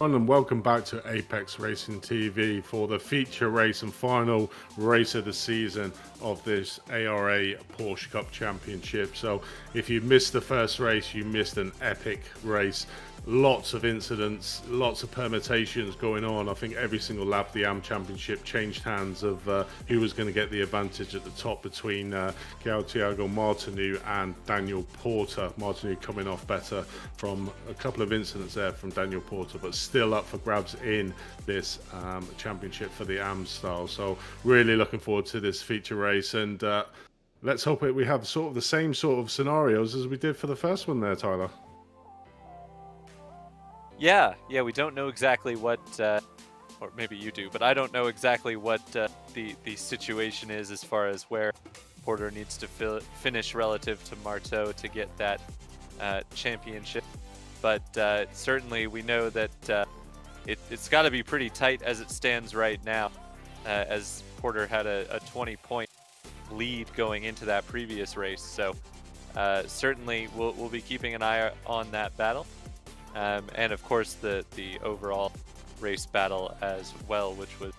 And welcome back to Apex Racing TV for the feature race and final race of the season of this ARA Porsche Cup Championship. So if you missed the first race, you missed an epic race. Lots of incidents, lots of permutations going on. I think every single lap the AM Championship changed hands of who was going to get the advantage at the top between Thiago Martinu and Daniel Porter. Martinu coming off better from a couple of incidents there from Daniel Porter, but still up for grabs in this championship for the AM style. So really looking forward to this feature race, and let's hope we have sort of the same sort of scenarios as we did for the first one there, Tyler. Yeah, we don't know exactly what, or maybe you do, but I don't know exactly what the situation is as far as where Porter needs to finish relative to Marteau to get that championship. But certainly we know that it's got to be pretty tight as it stands right now, as Porter had a 20-point lead going into that previous race. So certainly we'll be keeping an eye on that battle. And of course the overall race battle as well, which was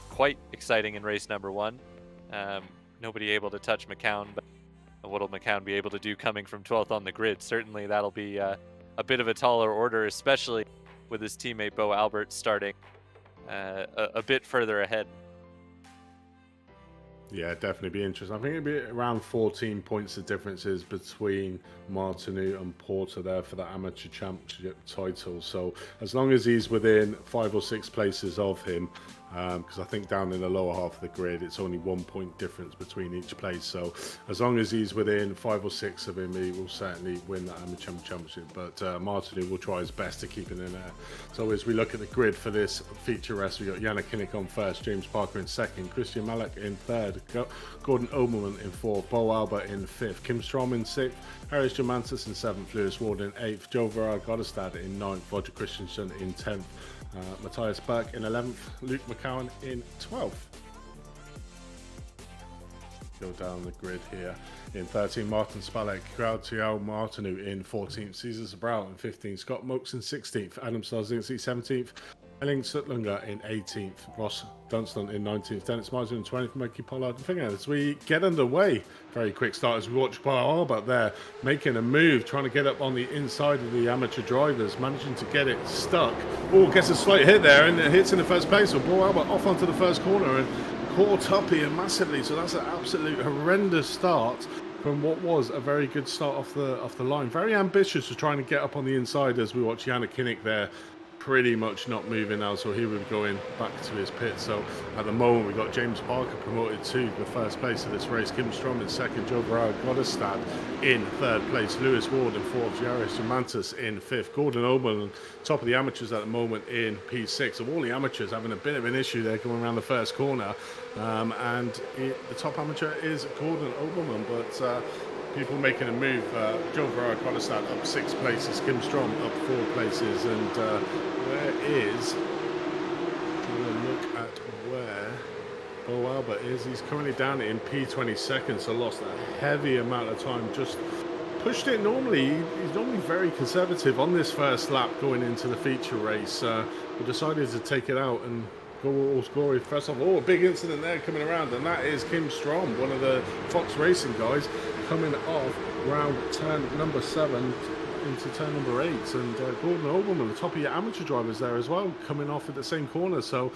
quite exciting in race number 1. Nobody able to touch McCown, but what will McCown be able to do coming from 12th on the grid? Certainly that'll be a bit of a taller order, especially with his teammate Bo Albert starting a bit further ahead. Yeah, definitely be interesting. I think it'd be around 14 points of differences between Martinu and Porter there for the amateur championship title. So as long as he's within 5 or 6 places of him, because I think down in the lower half of the grid it's only 1 point difference between each place. So as long as he's within 5 or 6 of him, he will certainly win that amateur championship. But Martinu will try his best to keep it in there. So as we look at the grid for this feature race, we've got Yannick Kinnick on first, James Parker in second, Christian Malek in third, Gordon Oberman in fourth, Bo Albert in fifth, Kim Strom in sixth, Harris Germantis in seventh, Lewis Ward in eighth, Joe Verard-Goddestad in ninth, Roger Christensen in 10th, Matthias Berg in 11th, Luke McCowan in 12th. Go down the grid here. In 13th, Martin Spalek, Thiago Martinu in 14th, Cesar Zabral in 15th, Scott Mokes in 16th, Adam Starzinski 17th, Elling Sutlunga in 18th, Ross Dunstan in 19th, Dennis Martin in 20th, Mikey Pollard in 5th. As we get underway, very quick start as we watch Bo Albert there making a move, trying to get up on the inside of the amateur drivers, managing to get it stuck. Oh, gets a slight hit there and it hits in the first place. So Bo Albert off onto the first corner and caught up here massively. So that's an absolute horrendous start from what was a very good start off the line. Very ambitious to trying to get up on the inside as we watch Yannick Kinnick there pretty much not moving now, so he will be going back to his pit. So at the moment we've got James Parker promoted to the first place of this race, Kim Strom in second, Joe Verard-Goddestad in third place, Lewis Ward in fourth, Jairus Germantis in fifth, Gordon Oberman top of the amateurs at the moment in P6. Of all the amateurs having a bit of an issue there coming around the first corner, and the top amateur is Gordon Oberman, but people making a move. Joe Verard-Goddestad up 6 places, Kim Strom up 4 places, and where is, trying to look at where Bo Albert is. He's currently down in P22, so lost a heavy amount of time. Just pushed it normally. He's normally very conservative on this first lap going into the feature race, but decided to take it out and go all glory. First off, a big incident there coming around, and that is Kim Strom, one of the Fox Racing guys, coming off round turn number 7 into turn number 8, and Gordon Oberman, the top of your amateur drivers there as well, coming off at the same corner. So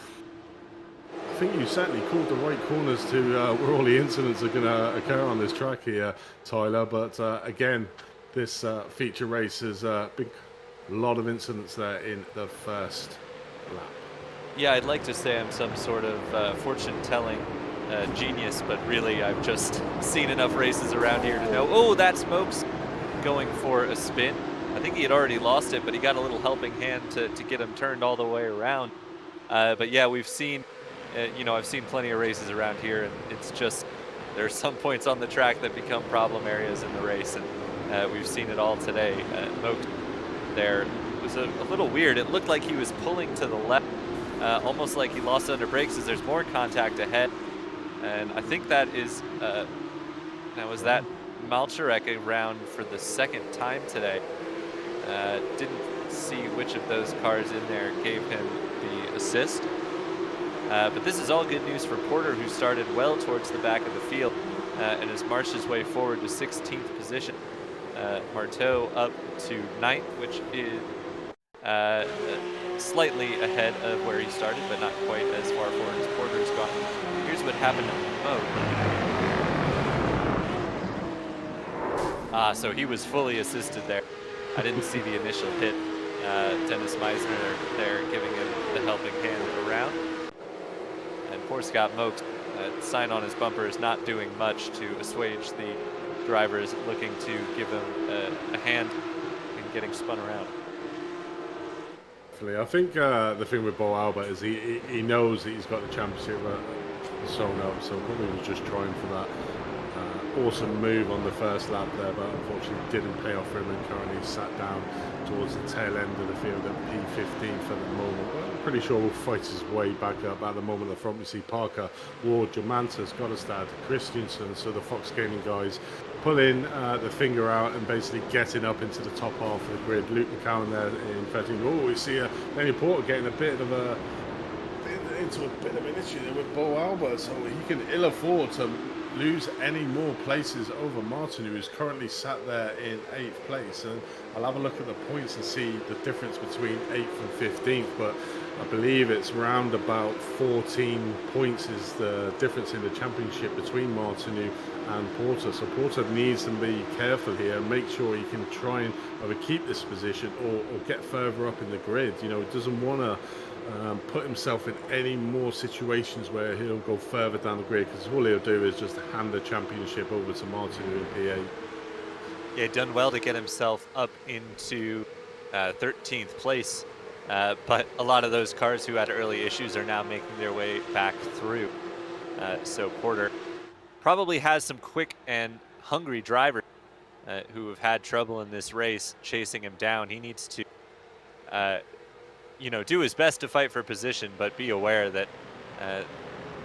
I think you certainly called the right corners to where all the incidents are going to occur on this track here, Tyler. But again, this feature race is a lot of incidents there in the first lap. Yeah, I'd like to say I'm some sort of fortune-telling genius, but really I've just seen enough races around here to know, oh, that's Mokes going for a spin. I think he had already lost it, but he got a little helping hand to get him turned all the way around. But yeah, we've seen, I've seen plenty of races around here, and it's just, there are some points on the track that become problem areas in the race, and we've seen it all today. Mokes there was a little weird. It looked like he was pulling to the left, almost like he lost under brakes as there's more contact ahead. And I think that is, now was that Malczarek around for the second time today. Didn't see which of those cars in there gave him the assist. But this is all good news for Porter, who started well towards the back of the field and has marched his way forward to 16th position. Marteau up to 9th, which is slightly ahead of where he started, but not quite as far forward as Porter has gone. Here's what happened to Mo. So he was fully assisted there. I didn't see the initial hit. Dennis Meisner there giving him the helping hand around. And poor Scott Mokes, sign on his bumper is not doing much to assuage the drivers looking to give him a hand in getting spun around. I think the thing with Bo Albert is he knows that he's got the championship sewn up, so probably was just trying for that awesome move on the first lap there, but unfortunately didn't pay off for him, and currently sat down towards the tail end of the field at P15 for the moment. But I'm pretty sure will fight his way back up. At the moment at the front we see Parker, Ward, Germantas, Goddestad, Christensen, so the Fox Gaming guys pulling the finger out and basically getting up into the top half of the grid. Luke McCowan there in 13. Oh, we see Lenny Porter getting into a bit of an issue there with Bo Albert, so he can ill afford to lose any more places over Martin, who is currently sat there in 8th place. And I'll have a look at the points and see the difference between 8th and 15th, but I believe it's round about 14 points is the difference in the championship between Martinu and Porter. So Porter needs to be careful here and make sure he can try and either keep this position or get further up in the grid. You know, he doesn't want to put himself in any more situations where he'll go further down the grid, because all he'll do is just hand the championship over to Martinu in P8. Yeah, done well to get himself up into 13th place. But a lot of those cars who had early issues are now making their way back through. So Porter probably has some quick and hungry drivers who have had trouble in this race chasing him down. He needs to, do his best to fight for position, but be aware that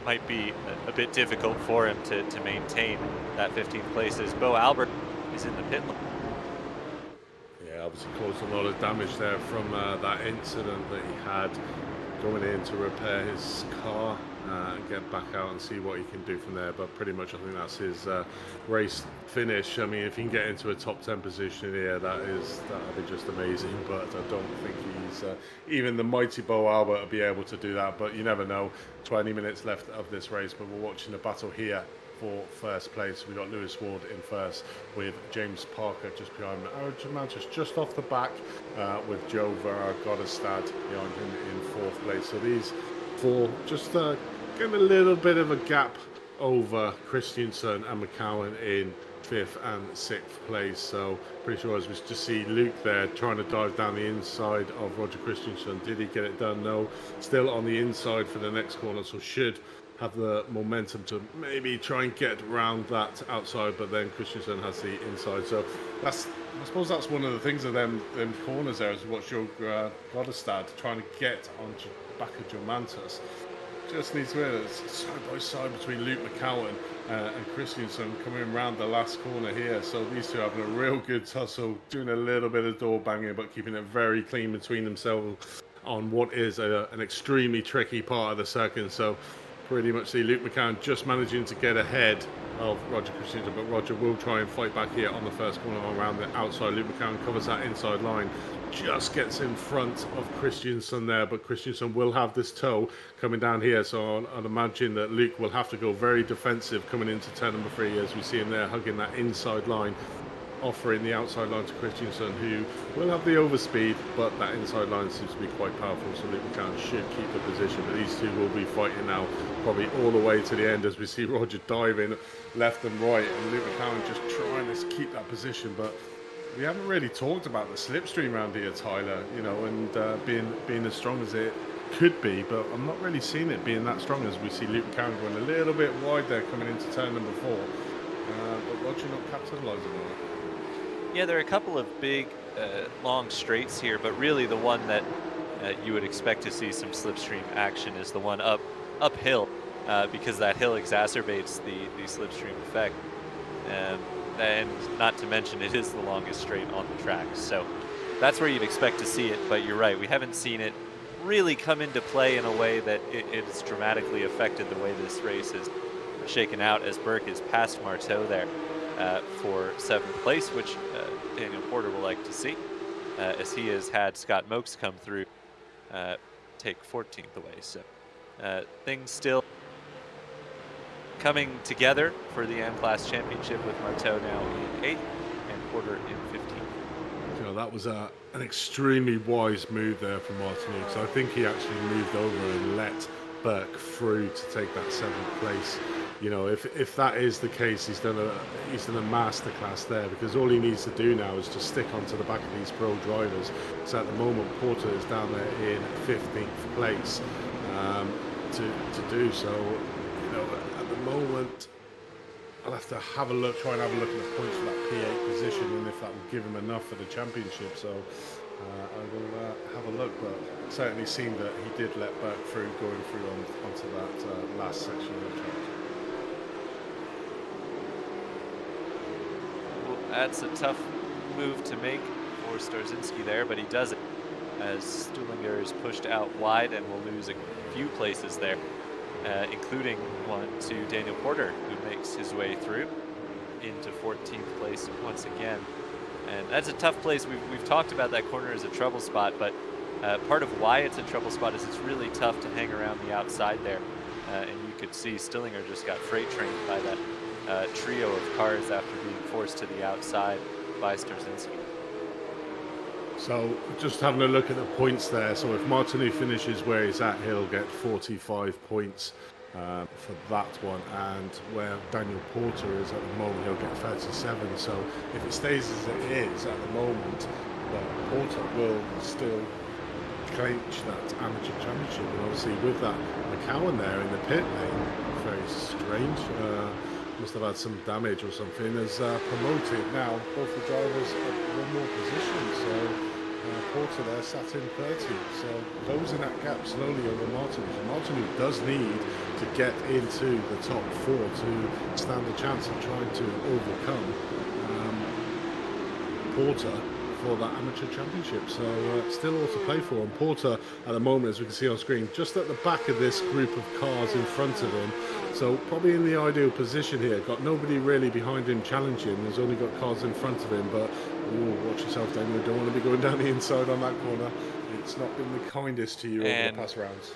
might be a bit difficult for him to maintain that 15th place, as Bo Albert is in the pit lane. Obviously caused a lot of damage there from that incident that he had, going in to repair his car and get back out and see what he can do from there. But pretty much I think that's his race finish. I mean, if he can get into a top 10 position here, that'd be just amazing, but I don't think he's even the mighty Bo Albert will be able to do that, but you never know. 20 minutes left of this race, but we're watching the battle here for first place. We got Lewis Ward in first, with James Parker just behind him. Germantas just off the back, with Joe Goddestad behind him in 4th place. So these four just getting a little bit of a gap over Christensen and McCowan in 5th and 6th place. So pretty sure as we just see Luke there trying to dive down the inside of Roger Christensen. Did he get it done? No. Still on the inside for the next corner, so should have the momentum to maybe try and get around that outside, but then Christensen has the inside. So I suppose that's one of the things of them corners there, is what Joe Goddestad trying to get on the back of Germantas. Just needs to be side by side between Luke McCowan and Christensen coming around the last corner here. So these two having a real good tussle, doing a little bit of door banging, but keeping it very clean between themselves on what is an extremely tricky part of the circuit. So pretty much see Luke McCowan just managing to get ahead of Roger Christensen, but Roger will try and fight back here on the first corner around the outside. Luke McCowan covers that inside line, just gets in front of Christensen there, but Christensen will have this toe coming down here, so I'd imagine that Luke will have to go very defensive coming into turn number 3, as we see him there hugging that inside line, offering the outside line to Christensen, who will have the overspeed, but that inside line seems to be quite powerful, so Luke McCowan should keep the position. But these two will be fighting now probably all the way to the end, as we see Roger diving left and right, and Luke McCowan just trying to keep that position. But we haven't really talked about the slipstream around here, Tyler, and being as strong as it could be, but I'm not really seeing it being that strong, as we see Luke McCowan going a little bit wide there coming into turn number 4, but Roger not capitalising on it. Yeah, there are a couple of big, long straights here, but really the one that you would expect to see some slipstream action is the one uphill, because that hill exacerbates the slipstream effect. And not to mention, it is the longest straight on the track. So that's where you'd expect to see it, but you're right, we haven't seen it really come into play in a way that it's dramatically affected the way this race is shaken out, as Burke is past Marteau there for 7th place, which Daniel Porter will like to see, as he has had Scott Mokes come through, take 14th away. So things still coming together for the M-Class Championship, with Marteau now in 8th and Porter in 15th. You know, that was an extremely wise move there from Martinu, because I think he actually moved over and let Burke through to take that 7th place. You know, if that is the case, he's done a masterclass there, because all he needs to do now is just stick onto the back of these pro drivers. So at the moment, Porter is down there in 15th place to do so. You know, at the moment, I'll have to have a look, try and have a look at the points for that P8 position, and if that will give him enough for the championship. So I will have a look, but it certainly seemed that he did let Burke through, going through onto that last section of the track. Well, that's a tough move to make for Starzinski there, but he does it, as Stuhlinger is pushed out wide and will lose a few places there, including one to Daniel Porter, who makes his way through into 14th place once again. And that's a tough place. We've talked about that corner as a trouble spot, but part of why it's a trouble spot is it's really tough to hang around the outside there. And you could see Stillinger just got freight trained by that trio of cars after being forced to the outside by Starzinski. So just having a look at the points there. So if Martinu finishes where he's at, he'll get 45 points for that one, and where Daniel Porter is at the moment, he'll get 37. So if it stays as it is at the moment, Porter will still clinch that amateur championship. And obviously with that McCowan there in the pit lane, very strange, must have had some damage or something, as promoted now both the drivers at one more position. So Porter there sat in 30th, so closing that gap slowly over Martinu. Martinu does need to get into the top 4 to stand a chance of trying to overcome Porter for that amateur championship. So still all to play for. And Porter at the moment, as we can see on screen, just at the back of this group of cars in front of him, so probably in the ideal position here. Got nobody really behind him challenging. There's only got cars in front of him, but watch yourself, Daniel. Don't want to be going down the inside on that corner. It's not been the kindest to you over the past rounds.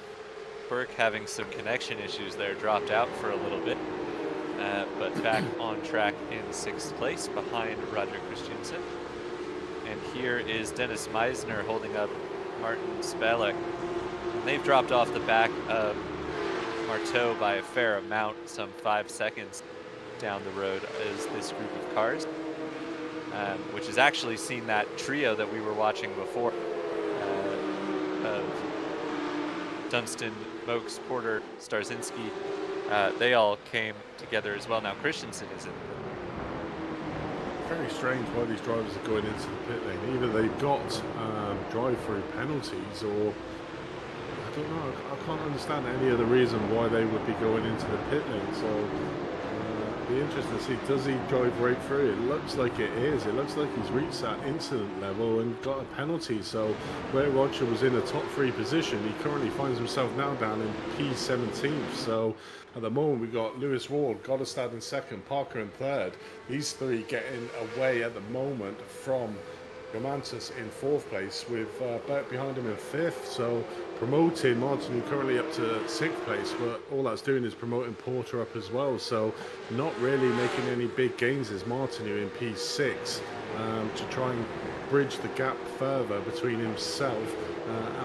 Burke having some connection issues there, dropped out for a little bit, but back on track in 6th place behind Roger Christiansen. And here is Dennis Meisner holding up Martin Spelek. And they've dropped off the back of Marteau by a fair amount, some 5 seconds down the road is this group of cars, which has actually seen that trio that we were watching before of Dunstan, Mokes, Porter, Starzinski. They all came together as well. Now Christensen is in. Very strange why these drivers are going into the pit lane. Either they've got drive-through penalties, or I don't know. I can't understand any other reason why they would be going into the pit lane. So it'll be interesting to see, does he drive right through? It looks like it is. It looks like he's reached that incident level and got a penalty. So where Roger was in a top 3 position, he currently finds himself now down in P17. So at the moment, we've got Lewis Ward, Goddestad in 2nd, Parker in 3rd. These 3 getting away at the moment from Romantis in 4th place, with Burke behind him in 5th. So promoting Martin currently up to 6th place, but all that's doing is promoting Porter up as well. So not really making any big gains is Martinu in P6 to try and bridge the gap further between himself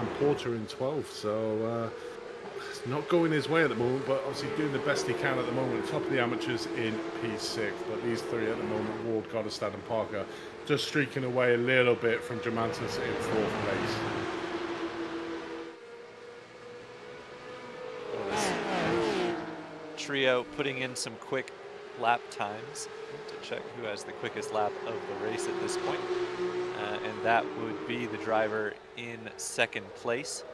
and Porter in 12th. So not going his way at the moment, but obviously doing the best he can at the moment. Top of the amateurs in P6, but these 3 at the moment, Ward, Goddestad and Parker, just streaking away a little bit from Germantis in 4th place. Well, this trio putting in some quick lap times to check who has the quickest lap of the race at this point. And that would be the driver in 2nd place.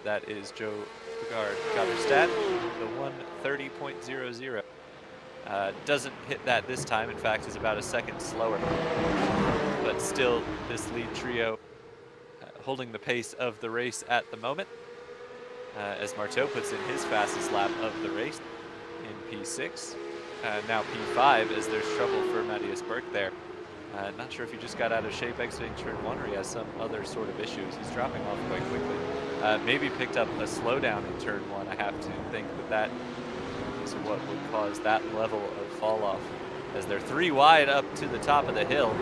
That is Joe Goddestad, the 1:30.00. Doesn't hit that this time, in fact is about a second slower. but still this lead trio holding the pace of the race at the moment. As Marteau puts in his fastest lap of the race in P6. Now P5 as there's trouble for Matthias Berg there. Not sure if he just got out of shape exiting turn 1 or he has some other sort of issues. He's dropping off quite quickly. Maybe picked up a slowdown in turn 1. I have to think that is what would cause that level of fall off. As they're 3 wide up to the top of the hill.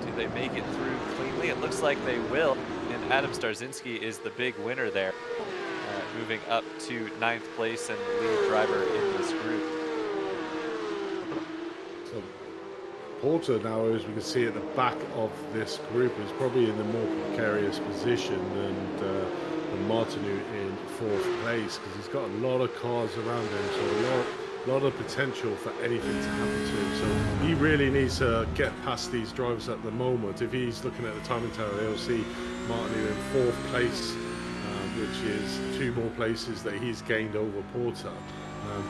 Do they make it through cleanly? It looks like they will. And Adam Starzinski is the big winner there. Moving up to 9th place and lead driver in this group. So Porter now, as we can see at the back of this group, is probably in the more precarious position than Martineau in 4th place, because he's got a lot of cars around him, so a lot of potential for anything to happen to him. So he really needs to get past these drivers at the moment. If he's looking at the timing tower, he'll see Martineau in 4th place, which is 2 more places that he's gained over Porter,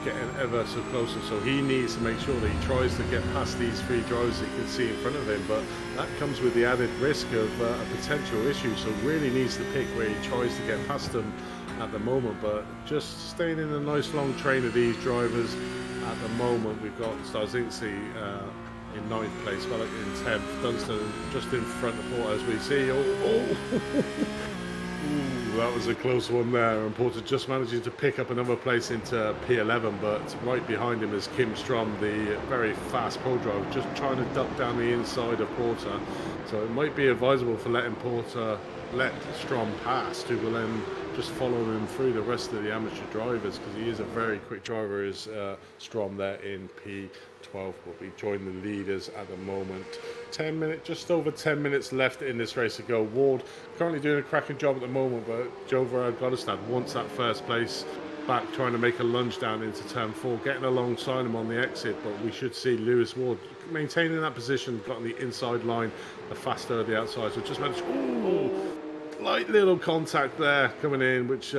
getting ever so closer. So he needs to make sure that he tries to get past these 3 drivers that he can see in front of him, but that comes with the added risk of a potential issue. So really needs to pick where he tries to get past them at the moment, but just staying in a nice long train of these drivers at the moment. We've got Starzinski in 9th place, Velek in 10th, Dunstan just in front of Porter as we see. Ooh, that was a close one there, and Porter just managing to pick up another place into P11, but right behind him is Kim Strom, the very fast pro driver, just trying to duck down the inside of Porter. So it might be advisable for letting Porter let Strom pass, who will then just follow him through the rest of the amateur drivers, because he is a very quick driver, is Strom there in P12. But we join the leaders at the moment. 10 minutes, just over 10 minutes left in this race to go. Ward currently doing a cracking job at the moment, but Jover Godestad wants that first place back, trying to make a lunge down into turn 4, getting alongside him on the exit. But we should see Lewis Ward maintaining that position, got on the inside line, the faster at the outside. So just managed, light little contact there coming in, which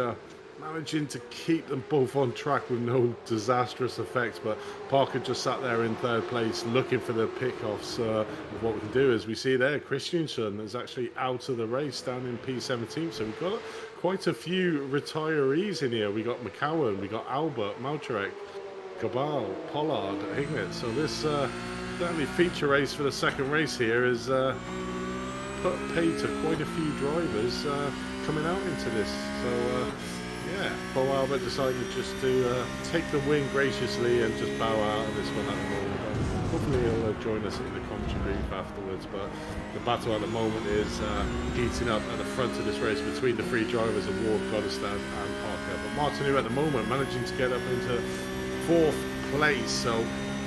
managing to keep them both on track with no disastrous effects. But Parker just sat there in 3rd place looking for the pickoffs of what we can do. As we see there, Christiansen is actually out of the race down in P17. So we've got quite a few retirees in here. We got McCowan, we got Albert, Malcharek, Cabal, Pollard, Hignett. So this certainly feature race for the second race here is put paid to quite a few drivers coming out into this. So yeah, Bo Albert decided just to take the win graciously and just bow out of this one at the moment. Hopefully he'll join us in the commentary booth afterwards, but the battle at the moment is heating up at the front of this race between the 3 drivers of Ward, Godestad and Parker. But Martineau at the moment managing to get up into 4th place, so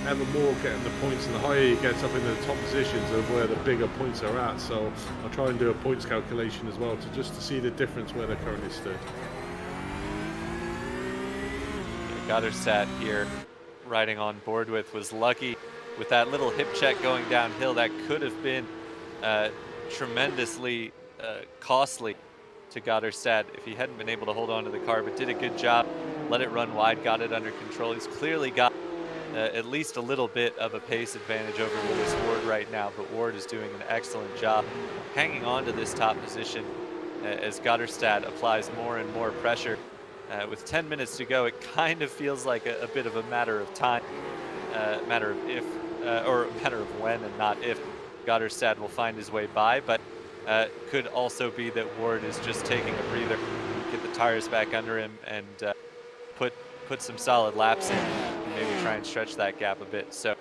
ever more getting the points, and the higher he gets up into the top positions of where the bigger points are at. So I'll try and do a points calculation as well, just to see the difference where they're currently stood. Godestad here riding on board with was lucky with that little hip check going downhill. That could have been tremendously costly to Godestad if he hadn't been able to hold on to the car, but did a good job, let it run wide, got it under control. He's clearly got at least a little bit of a pace advantage over Lewis Ward right now, but Ward is doing an excellent job hanging on to this top position as Godestad applies more and more pressure. With 10 minutes to go, it kind of feels like a bit of a matter of time, matter of if, or a matter of when and not if Godestad will find his way by, but could also be that Ward is just taking a breather, get the tires back under him and put some solid laps in and maybe try and stretch that gap a bit. So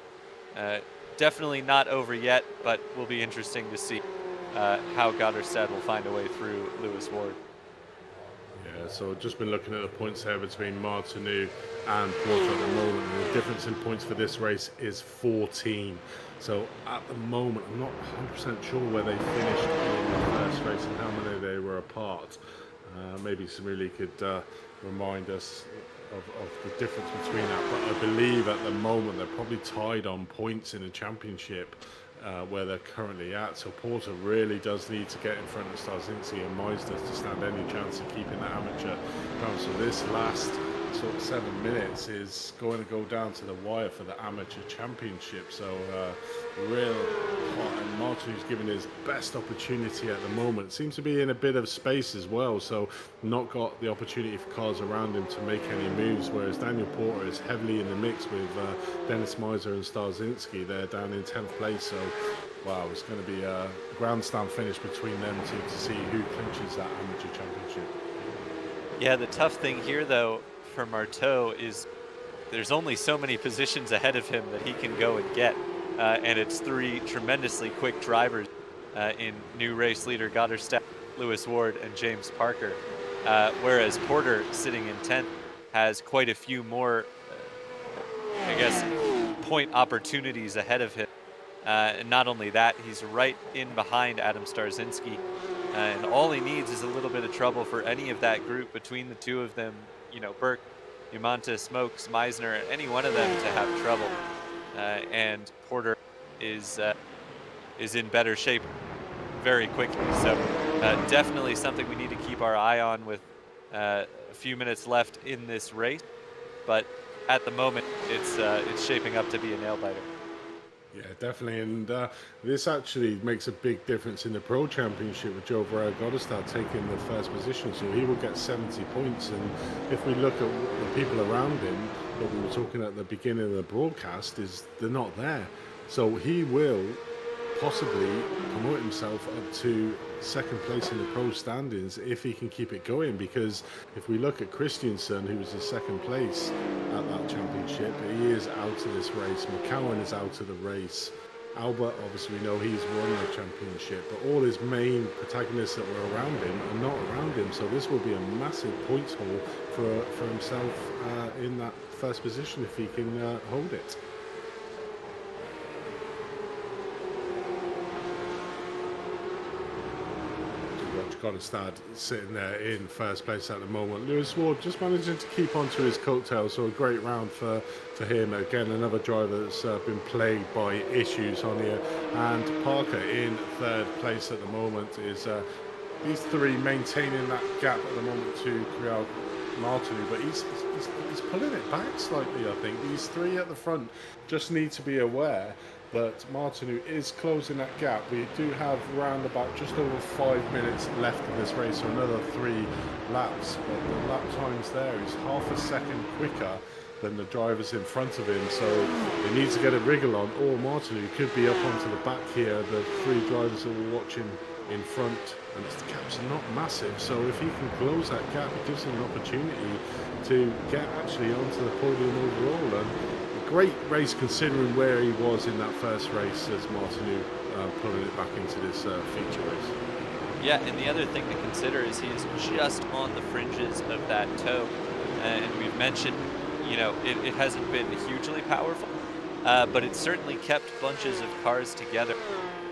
definitely not over yet, but will be interesting to see how Godestad will find a way through Lewis Ward. Yeah, so just been looking at the points here between Martineau and Porter at the moment, and the difference in points for this race is 14. So at the moment, I'm not 100% sure where they finished in the first race and how many they were apart. Maybe Samuli could remind us of the difference between that, but I believe at the moment they're probably tied on points in the championship where they're currently at. So Porter really does need to get in front of Starzinski and Meisner to stand any chance of keeping that amateur ground. So this last sort of 7 minutes is going to go down to the wire for the amateur championship. So real hot, and Martin, who's given his best opportunity at the moment, seems to be in a bit of space as well, so not got the opportunity for cars around him to make any moves, whereas Daniel Porter is heavily in the mix with Dennis Meiser and Starzinski. They're down in 10th place, so wow, it's going to be a grandstand finish between them two to see who clinches that amateur championship. Yeah, the tough thing here, though, for Marteau is there's only so many positions ahead of him that he can go and get, and it's 3 tremendously quick drivers in new race leader Gotterstadt, Lewis Ward, and James Parker, whereas Porter, sitting in 10th, has quite a few more, I guess, point opportunities ahead of him. And not only that, he's right in behind Adam Starzinski. And all he needs is a little bit of trouble for any of that group between the two of them, you know, Burke, Umanta, Smokes, Meisner, any one of them to have trouble. And Porter is in better shape very quickly. So definitely something we need to keep our eye on with a few minutes left in this race. But at the moment, it's shaping up to be a nail-biter. Yeah, definitely, and this actually makes a big difference in the Pro Championship with Joe Gotterstadt taking the first position, so he will get 70 points, and if we look at the people around him that we were talking at the beginning of the broadcast, is they're not there, so he will possibly promote himself up to second place in the pro standings if he can keep it going, because if we look at Christiansen, who was in second place at that championship, he is out of this race. McCowan is out of the race. Albert, obviously we know he's won the championship, but all his main protagonists that were around him are not around him, so this will be a massive points haul for himself in that first position if he can hold it. Gotterstadt sitting there in first place at the moment. Lewis Ward just managing to keep on to his coattails, so a great round for him. Again, another driver that's been plagued by issues on here. And Parker in third place at the moment. Is these 3 maintaining that gap at the moment to Krial Martinu, but he's pulling it back slightly, I think. These 3 at the front just need to be aware that Martinu is closing that gap. We do have round about just over 5 minutes left in this race, so another 3 laps, but the lap times there is half a second quicker than the drivers in front of him, so he needs to get a wriggle on, or Martinu could be up onto the back here. The 3 drivers that we're watching in front, and the gaps are not massive, so if he can close that gap, it gives him an opportunity to get actually onto the podium overall. And great race considering where he was in that first race, as Martinu pulling it back into this feature race. Yeah, and the other thing to consider is he is just on the fringes of that toe, and we've mentioned, you know, it hasn't been hugely powerful, but it's certainly kept bunches of cars together,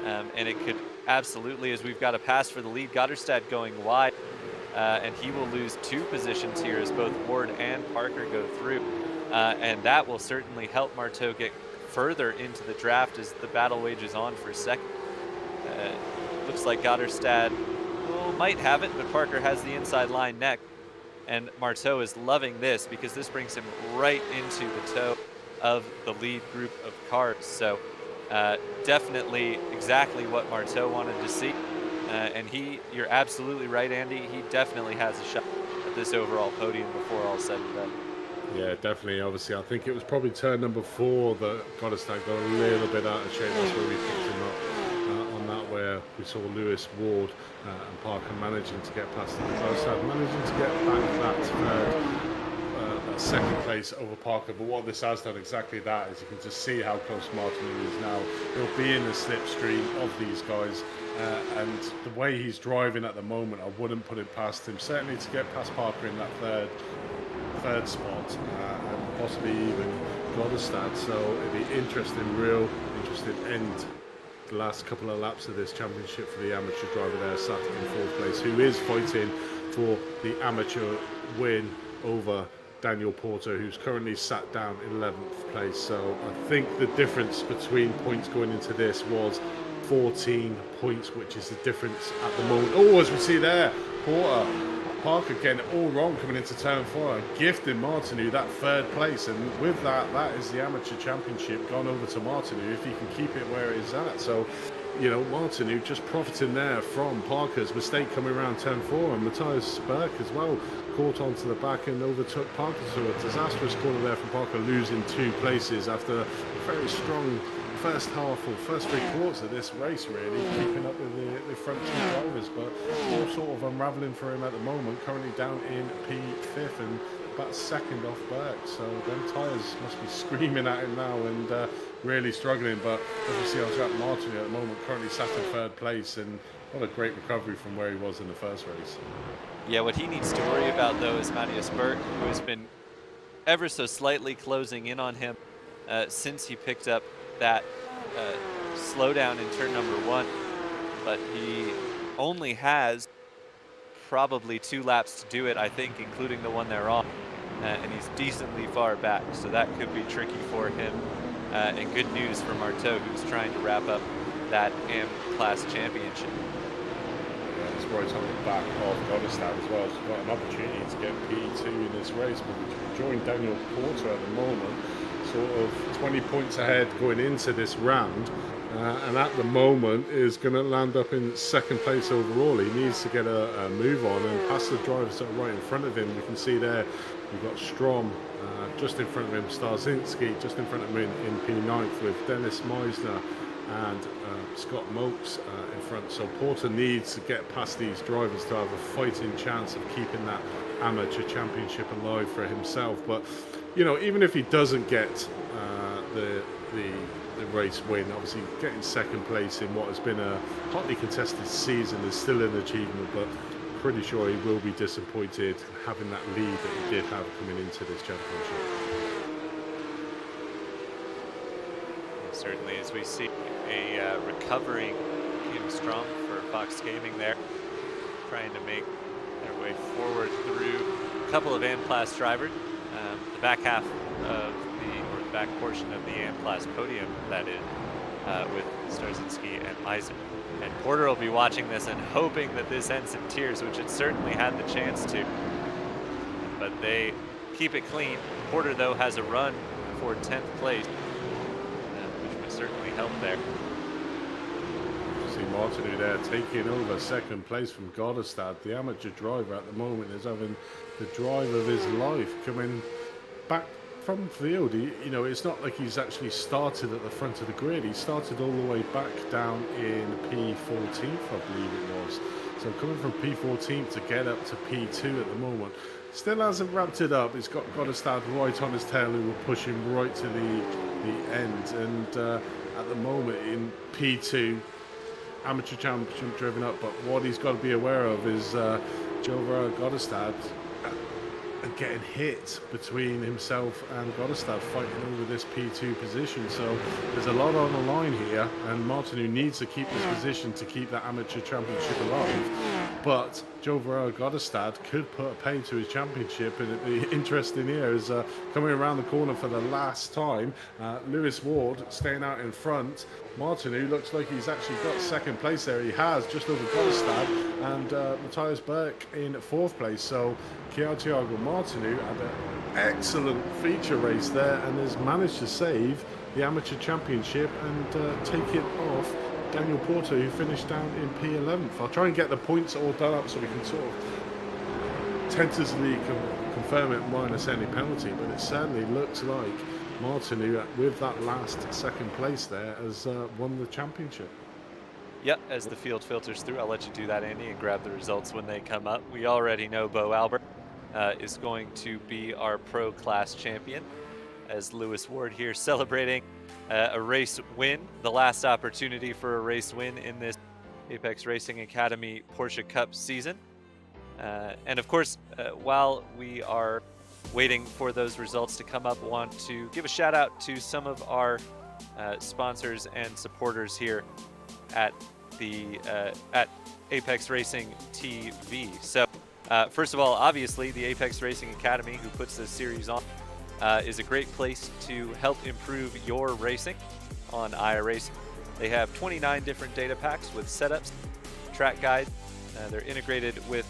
and it could absolutely, as we've got a pass for the lead, Gotterstadt going wide, and he will lose 2 positions here as both Ward and Parker go through. And that will certainly help Marteau get further into the draft as the battle wages on for second. Looks like Gotterstadt might have it, but Parker has the inside line neck. And Marteau is loving this because this brings him right into the toe of the lead group of cars. So definitely exactly what Marteau wanted to see. And you're absolutely right, Andy, he definitely has a shot at this overall podium before all said and done. Yeah, definitely. Obviously, I think it was probably turn number 4 that Gotterstadt got a little bit out of shape. That's where we picked him up on that, where we saw Lewis Ward and Parker managing to get past him. Gotterstadt managing to get back that second place over Parker. But what this has done exactly that is you can just see how close Martinu is now. He'll be in the slipstream of these guys. And the way he's driving at the moment, I wouldn't put it past him. Certainly to get past Parker in that third spot, and possibly even Gotterstadt. So it'd be real interesting end the last couple of laps of this championship for the amateur driver there, sat in 4th place, who is fighting for the amateur win over Daniel Porter, who's currently sat down in 11th place. So I think the difference between points going into this was 14 points, which is the difference at the moment. Oh, as we see there, Porter Parker getting it all wrong coming into turn 4, gifting Martinu that 3rd place, and with that, that is the amateur championship gone over to Martinu if he can keep it where it is at. So, you know, Martinu just profiting there from Parker's mistake coming around turn 4, and Matthias Berg as well caught onto the back and overtook Parker. So a disastrous corner there from Parker, losing 2 places after a very strong first half or first 3 quarters of this race, really keeping up with the front 2 drivers, but all sort of unravelling for him at the moment, currently down in P5 and about 2nd off Berg. So them tyres must be screaming at him now and really struggling. But as you see on track, Martin at the moment currently sat in 3rd place, and what a great recovery from where he was in the first race. Yeah, what he needs to worry about though is Matthias Berg, who has been ever so slightly closing in on him since he picked up that slowdown in turn number 1, but he only has probably 2 laps to do it, I think, including the one they're on, and he's decently far back, so that could be tricky for him. And good news for Marteau, who's trying to wrap up that AM class championship. Yeah, it's right on the back of Goddestad as well. So he's got an opportunity to get P2 in this race, but we join Daniel Porter at the moment, sort of 20 points ahead going into this round, and at the moment is going to land up in 2nd place overall. He needs to get a move on and pass the drivers that are right in front of him. You can see there we've got Strom just in front of him, Starzinski just in front of him in P9th, with Dennis Meisner and Scott Mokes in front. So Porter needs to get past these drivers to have a fighting chance of keeping that amateur championship alive for himself. But you know, even if he doesn't get the race win, obviously getting 2nd place in what has been a hotly contested season is still an achievement, but pretty sure he will be disappointed having that lead that he did have coming into this championship. Certainly, as we see a recovering Kim Strom for Fox Gaming there, trying to make their way forward through a couple of AM-class drivers. The back half of the back portion of the AM-class podium, that is, with Starzinski and Meisner. And Porter will be watching this and hoping that this ends in tears, which it certainly had the chance to. But they keep it clean. Porter, though, has a run for 10th place, which would certainly help there. See Martinu there taking over 2nd place from Goddestad. The amateur driver at the moment is having the drive of his life, coming back from field. You know, it's not like he's actually started at the front of the grid. He started all the way back down in P14th, I believe it was. So coming from P14th to get up to P2 at the moment. Still hasn't wrapped it up. He's got Goddestad right on his tail, who will push him right to the end. And at the moment in P2, amateur championship driven up, but what he's got to be aware of is Joe Goddestad getting hit between himself and Goddestad, fighting over this P2 position. So there's a lot on the line here, and Martinu needs to keep this position to keep that amateur championship alive. But Joe Goddestad could put a pay to his championship, and it'd be interesting here is coming around the corner for the last time. Lewis Ward staying out in front. Martinu looks like he's actually got 2nd place there. He has, just over Goddestad, and Matthias Berg in 4th place. So Thiago Martinu had an excellent feature race there and has managed to save the amateur championship and take it off Daniel Porter, who finished down in P11th. I'll try and get the points all done up so we can sort of tentatively confirm it minus any penalty, but it certainly looks like Martinu, with that last 2nd place there, has won the championship. Yep, as the field filters through, I'll let you do that, Andy, and grab the results when they come up. We already know Bo Albert is going to be our pro class champion, as Lewis Ward here celebrating a race win, the last opportunity for a race win in this Apex Racing Academy Porsche Cup season. And of course, while we are waiting for those results to come up, want to give a shout out to some of our sponsors and supporters here at the at Apex Racing TV. So first of all, obviously the Apex Racing Academy, who puts this series on, is a great place to help improve your racing on iRacing. They have 29 different data packs with setups, track guide. They're integrated with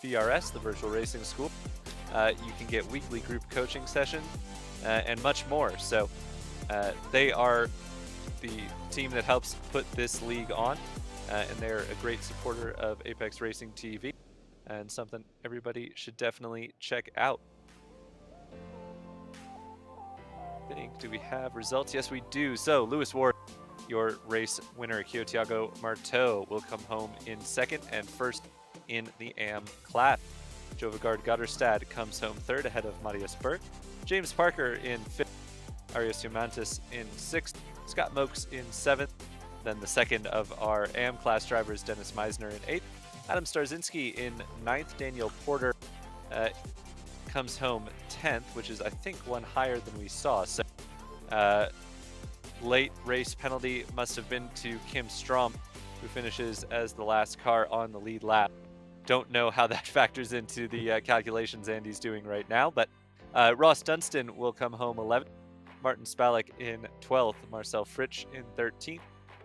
VRS, the Virtual Racing School. You can get weekly group coaching sessions and much more. So they are the team that helps put this league on, and they're a great supporter of Apex Racing TV, and something everybody should definitely check out. Do we have results? Yes, we do. So Lewis Ward, your race winner, Thiago Marteau, will come home in second and first in the AM class. Jovegard Gutterstad comes home third ahead of Marius Burke. James Parker in fifth. Arias Humantis in sixth. Scott Mokes in seventh. Then the second of our AM class drivers, Dennis Meisner in eighth. Adam Starzinski in ninth. Daniel Porter comes home 10th, which is, I think, one higher than we saw. So late race penalty must have been to Kim Strom, who finishes as the last car on the lead lap. Don't know how that factors into the calculations Andy's doing right now, but Ross Dunstan will come home 11th. Martin Spalek in 12th. Marcel Fritsch in 13th.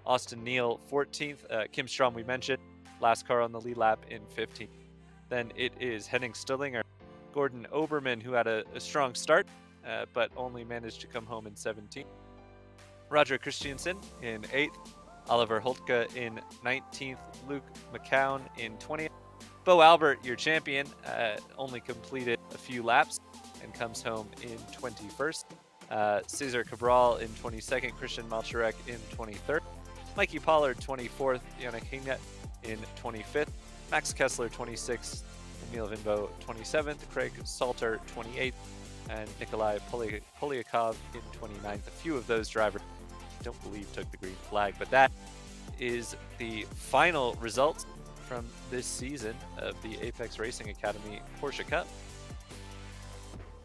Austin Neal 14th. Kim Strom, we mentioned, last car on the lead lap in 15th. Then it is Henning Stillinger, Gordon Oberman, who had a strong start, but only managed to come home in 17th. Roger Christiansen in 8th. Oliver Holtke in 19th. Luke McCown in 20th. Bo Albert, your champion, only completed a few laps and comes home in 21st. Cesar Cabral in 22nd. Christian Malcharek in 23rd. Mikey Pollard 24th. Yannick Hingnet in 25th. Max Kessler 26th. Emil Vinbo 27th. Craig Salter 28th. And Nikolai Polyakov in 29th. A few of those drivers I don't believe took the green flag, but that is the final results from this season of the Apex Racing Academy Porsche Cup.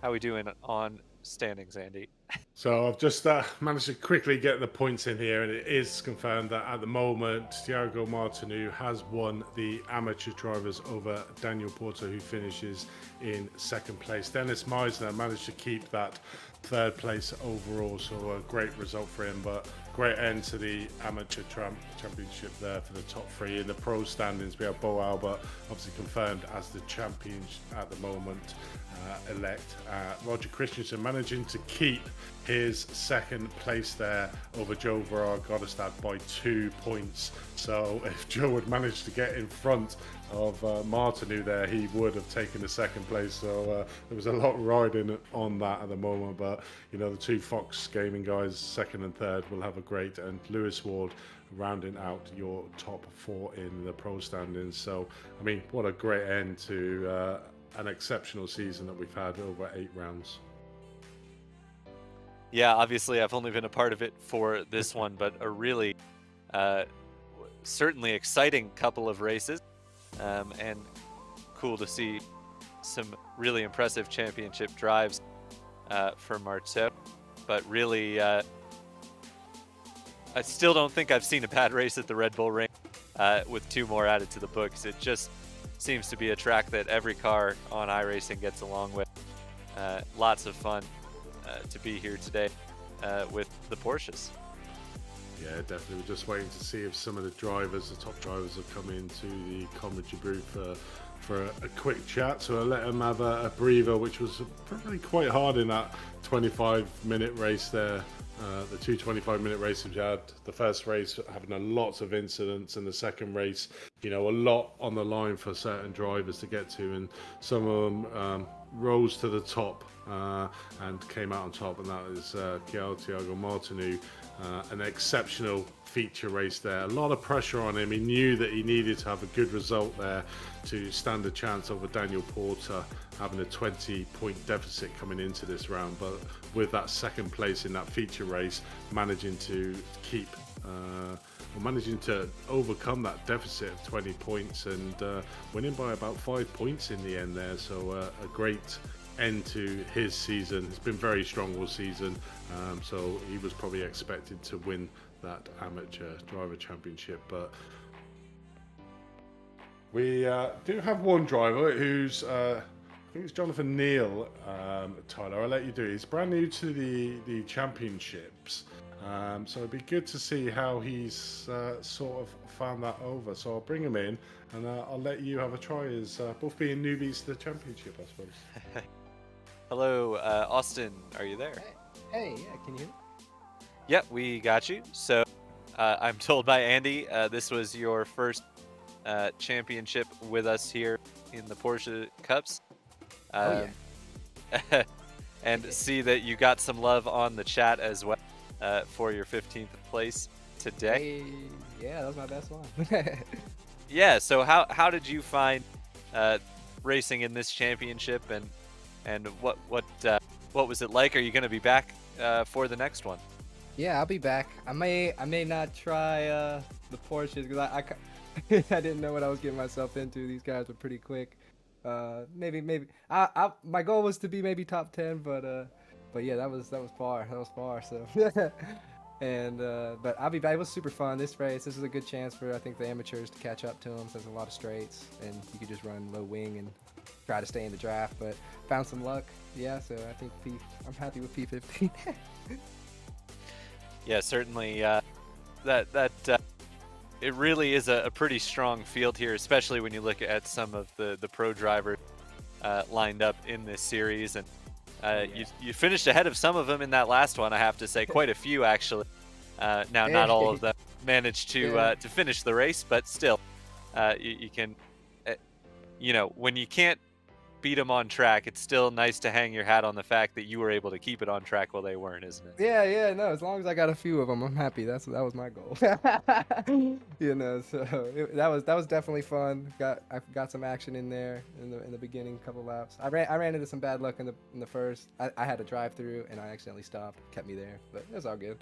How are we doing on standings, Andy? So I've just managed to quickly get the points in here, and it is confirmed that at the moment Thiago Martinu has won the amateur drivers over Daniel Porter, who finishes in second place. Dennis Meisner managed to keep that third place overall, so a great result for him, but great end to the amateur championship there for the top three. In the pro standings, we have Bo Albert, obviously confirmed as the champion at the moment, elect. Roger Christensen managing to keep his second place there over Joe Goddestad by 2 points. So if Joe had managed to get in front of Martinu there, he would have taken the second place. So there was a lot riding on that at the moment, but you know, the two Fox Gaming guys, second and third, will have a great, and Lewis Ward rounding out your top four in the pro standings. So I mean, what a great end to an exceptional season that we've had over 8 rounds. Yeah, obviously I've only been a part of it for this one, but a really certainly exciting couple of races, and cool to see some really impressive championship drives for Marteau. But really, I still don't think I've seen a bad race at the Red Bull Ring with 2 more added to the books. It just seems to be a track that every car on iRacing gets along with. Lots of fun to be here today with the Porsches. Yeah, definitely. We're just waiting to see if some of the drivers, the top drivers, have come into the commentary booth for a quick chat. So I'll let them have a breather, which was probably quite hard in that 25-minute race there. The 2 25-minute races we had. The first race having a lot of incidents, and the second race, you know, a lot on the line for certain drivers to get to, and some of them rose to the top and came out on top, and that is Thiago Martinu. An exceptional feature race there. A lot of pressure on him. He knew that he needed to have a good result there to stand a chance over Daniel Porter, having a 20-point deficit coming into this round. But with that second place in that feature race, managing to keep managing to overcome that deficit of 20 points and winning by about 5 points in the end there. So a great end to his season. It's been very strong all season, so he was probably expected to win that amateur driver championship. But we do have one driver who's I think it's Jonathan Neal. Tyler, I'll let you do it. He's brand new to the championships, So it'd be good to see how he's sort of found that over. So I'll bring him in, and I'll let you have a try as both being newbies to the championship, I suppose. Hello, Austin. Are you there? Hey, yeah, can you hear me? Yep, we got you. So I'm told by Andy this was your first championship with us here in the Porsche Cups. Oh, yeah. And see that you got some love on the chat as well for your 15th place today. Hey, yeah, that was my best one. Yeah, so how did you find racing in this championship, and what was it like? Are you going to be back for the next one? Yeah, I'll be back. I may not try the Porsches because I I didn't know what I was getting myself into. These guys were pretty quick. Maybe my goal was to be maybe top 10, but yeah, that was far. So and but I'll be back. It was super fun. This is a good chance for I think the amateurs to catch up to them. So there's a lot of straights, and you could just run low wing and try to stay in the draft. But found some luck. Yeah, so I think I'm happy with P15. Yeah, certainly. It really is a pretty strong field here, especially when you look at some of the pro drivers lined up in this series, and you finished ahead of some of them in that last one. I have to say, quite a few actually. Now, not all of them managed to finish the race, but still, you can, when you can't beat them on track, it's still nice to hang your hat on the fact that you were able to keep it on track while they weren't, isn't it? Yeah, no, as long as I got a few of them, I'm happy. That was my goal. So that was definitely fun. I got some action in there in the beginning, couple laps. I ran into some bad luck in the first. I had a drive through and I accidentally stopped, kept me there, but it was all good.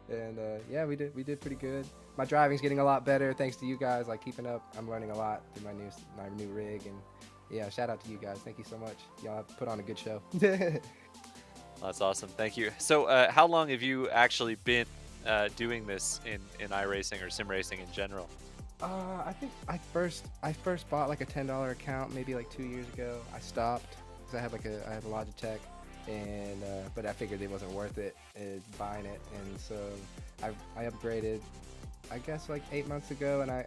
And yeah, we did pretty good. My driving's getting a lot better thanks to you guys, like keeping up. I'm learning a lot through my new rig, and yeah, shout out to you guys. Thank you so much. Y'all have put on a good show. That's awesome. Thank you. So how long have you actually been doing this in iRacing or sim racing in general? I think I first bought like a $10 account maybe like 2 years ago. I stopped because I have a Logitech, and but I figured it wasn't worth it buying it, and so I upgraded I guess like 8 months ago, and I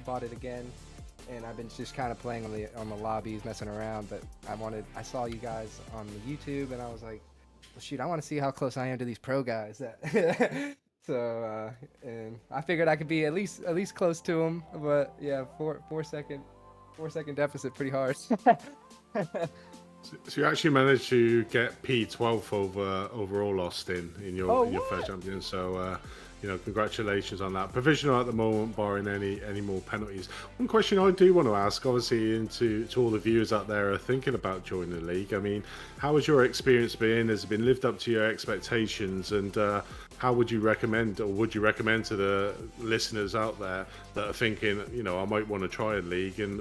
bought it again. And I've been just kind of playing on the lobbies, messing around. But I saw you guys on the YouTube, and I was like, well, shoot, I want to see how close I am to these pro guys. So and I figured I could be at least close to them. But yeah, four second deficit, pretty hard. So you actually managed to get P12 overall, Austin, in your first champion. So congratulations on that. Provisional at the moment, barring any more penalties. One question I do want to ask, obviously, to all the viewers out there are thinking about joining the league. I mean, how has your experience been? Has it been lived up to your expectations? And how would you recommend, to the listeners out there that are thinking, I might want to try a league? And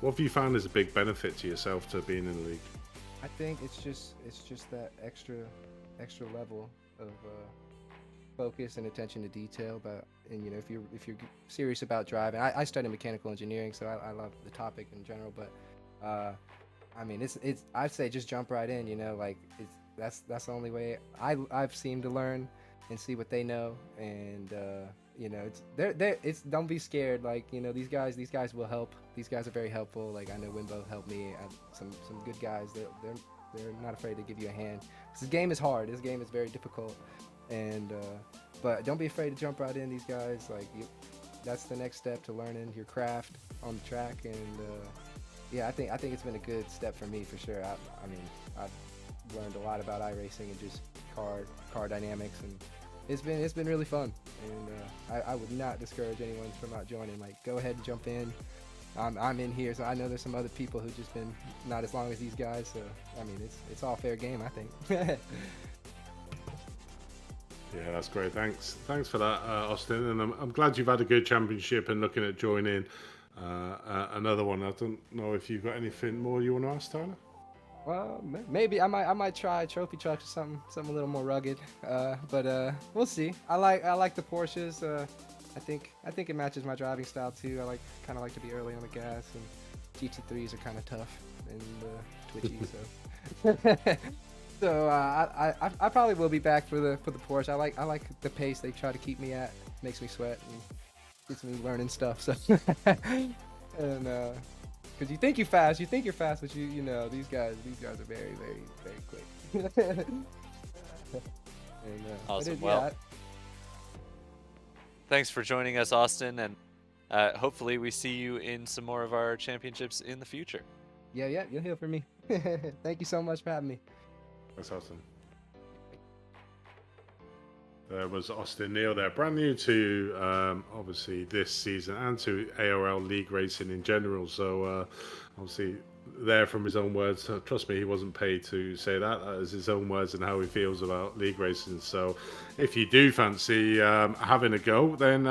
what have you found as a big benefit to yourself to being in the league? I think it's just that extra level of focus and attention to detail and if you're serious about driving. I studied mechanical engineering, so I love the topic in general, but I mean it's I'd say just jump right in, like that's the only way I've seemed to learn and see what they know, and it's don't be scared, like these guys will help. These guys are very helpful. Like I know Wimbo helped me. Some good guys, they're not afraid to give you a hand. This game is hard. This game is very difficult. And but don't be afraid to jump right in. These guys, that's the next step to learning your craft on the track. And yeah, I think it's been a good step for me for sure. I mean, I've learned a lot about iRacing and just car dynamics, and it's been really fun. And I would not discourage anyone from not joining. Like, go ahead and jump in. I'm in here, so I know there's some other people who just been not as long as these guys. So I mean, it's all fair game, I think. Yeah, that's great. Thanks for that, Austin. And I'm glad you've had a good championship and looking at joining another one. I don't know if you've got anything more you want to ask, Tyler. Well, maybe I might try trophy trucks or something a little more rugged. But we'll see. I like the Porsches. I think it matches my driving style too. I kind of like to be early on the gas, and GT3s are kind of tough and twitchy. So So I probably will be back for the Porsche. I like the pace they try to keep me at. Makes me sweat and gets me learning stuff. So and because you think you're fast, but you know these guys are very quick. And, Awesome. yeah, Well, thanks for joining us, Austin, and hopefully we see you in some more of our championships in the future. yeah, you'll hear from me. Thank you so much for having me. That's awesome. There was Austin Neal there, brand new to obviously this season and to ARL League Racing in general. So obviously there from his own words. Trust me, he wasn't paid to say that. That is his own words and how he feels about league racing. So if you do fancy having a go, then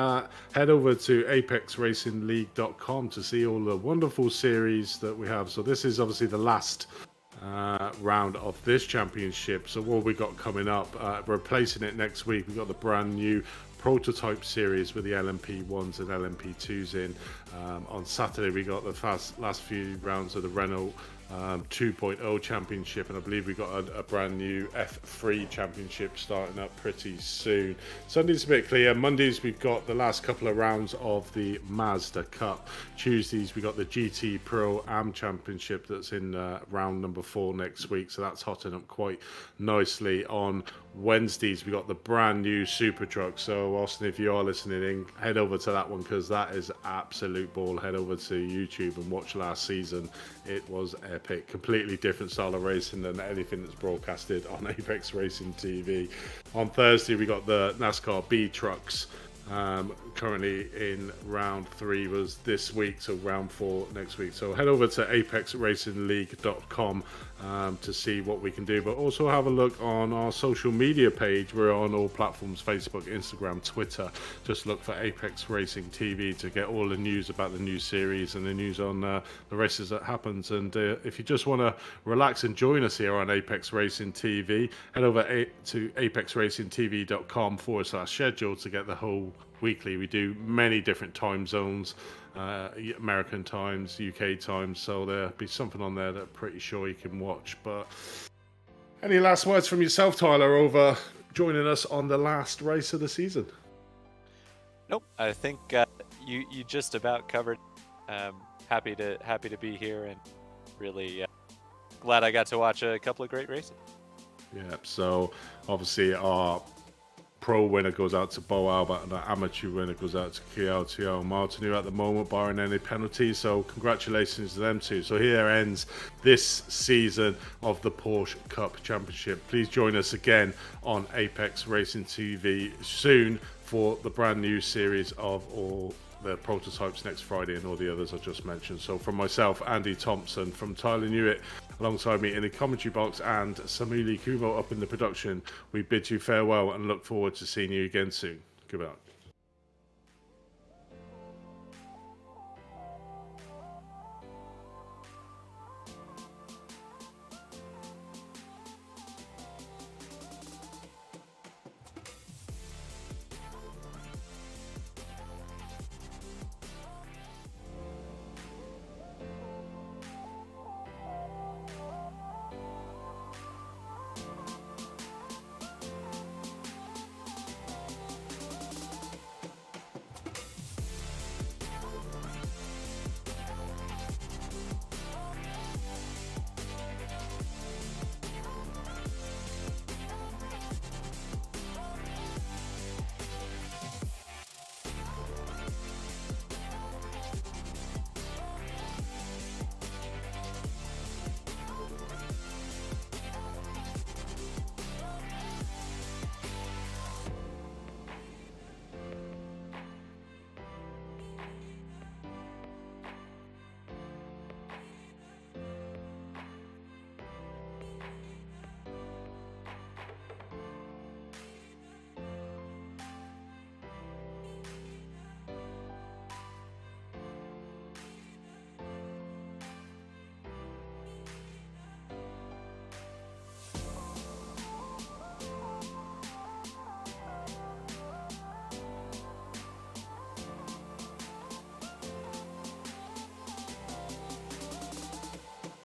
head over to apexracingleague.com to see all the wonderful series that we have. So this is obviously the last round of this championship. So what we got coming up, replacing it next week, we've got the brand new prototype series with the LMP1s and LMP2s in. On Saturday we got the last few rounds of the Renault 2.0 championship, and I believe we got a brand new F3 championship starting up pretty soon. Sunday's a bit clear. Mondays we've got the last couple of rounds of the Mazda Cup. Tuesdays we got the GT Pro Am championship that's in round number 4 next week, so that's hotting up quite nicely. On Wednesdays we got the brand new Super Truck. So Austin, if you are listening in, head over to that one because that is absolute ball. Head over to YouTube and watch last season. It was epic. Completely different style of racing than anything that's broadcasted on Apex Racing TV. On Thursday we got the NASCAR B trucks. Currently in round 3 was this week, so round 4 next week. So head over to apexracingleague.com to see what we can do, but also have a look on our social media page. We're on all platforms: Facebook, Instagram, Twitter. Just look for Apex Racing TV to get all the news about the new series and the news on the races that happens. And if you just want to relax and join us here on Apex Racing TV, head over to apexracingtv.com/schedule to get the whole weekly. We do many different time zones, American times, UK times, so there'll be something on there that I'm pretty sure you can watch. But any last words from yourself, Tyler, over joining us on the last race of the season? Nope, I think you just about covered. Happy to be here, and really glad I got to watch a couple of great races. Yeah, so obviously our pro winner goes out to Bo Albert, and the amateur winner goes out to Kiao Martinu at the moment, barring any penalties. So congratulations to them too. So here ends this season of the Porsche Cup Championship. Please join us again on Apex Racing TV soon for the brand new series of all the prototypes next Friday and all the others I just mentioned. So from myself, Andy Thompson, from Tyler Newitt alongside me in the commentary box, and Samuli Kubo up in the production, we bid you farewell and look forward to seeing you again soon. Goodbye.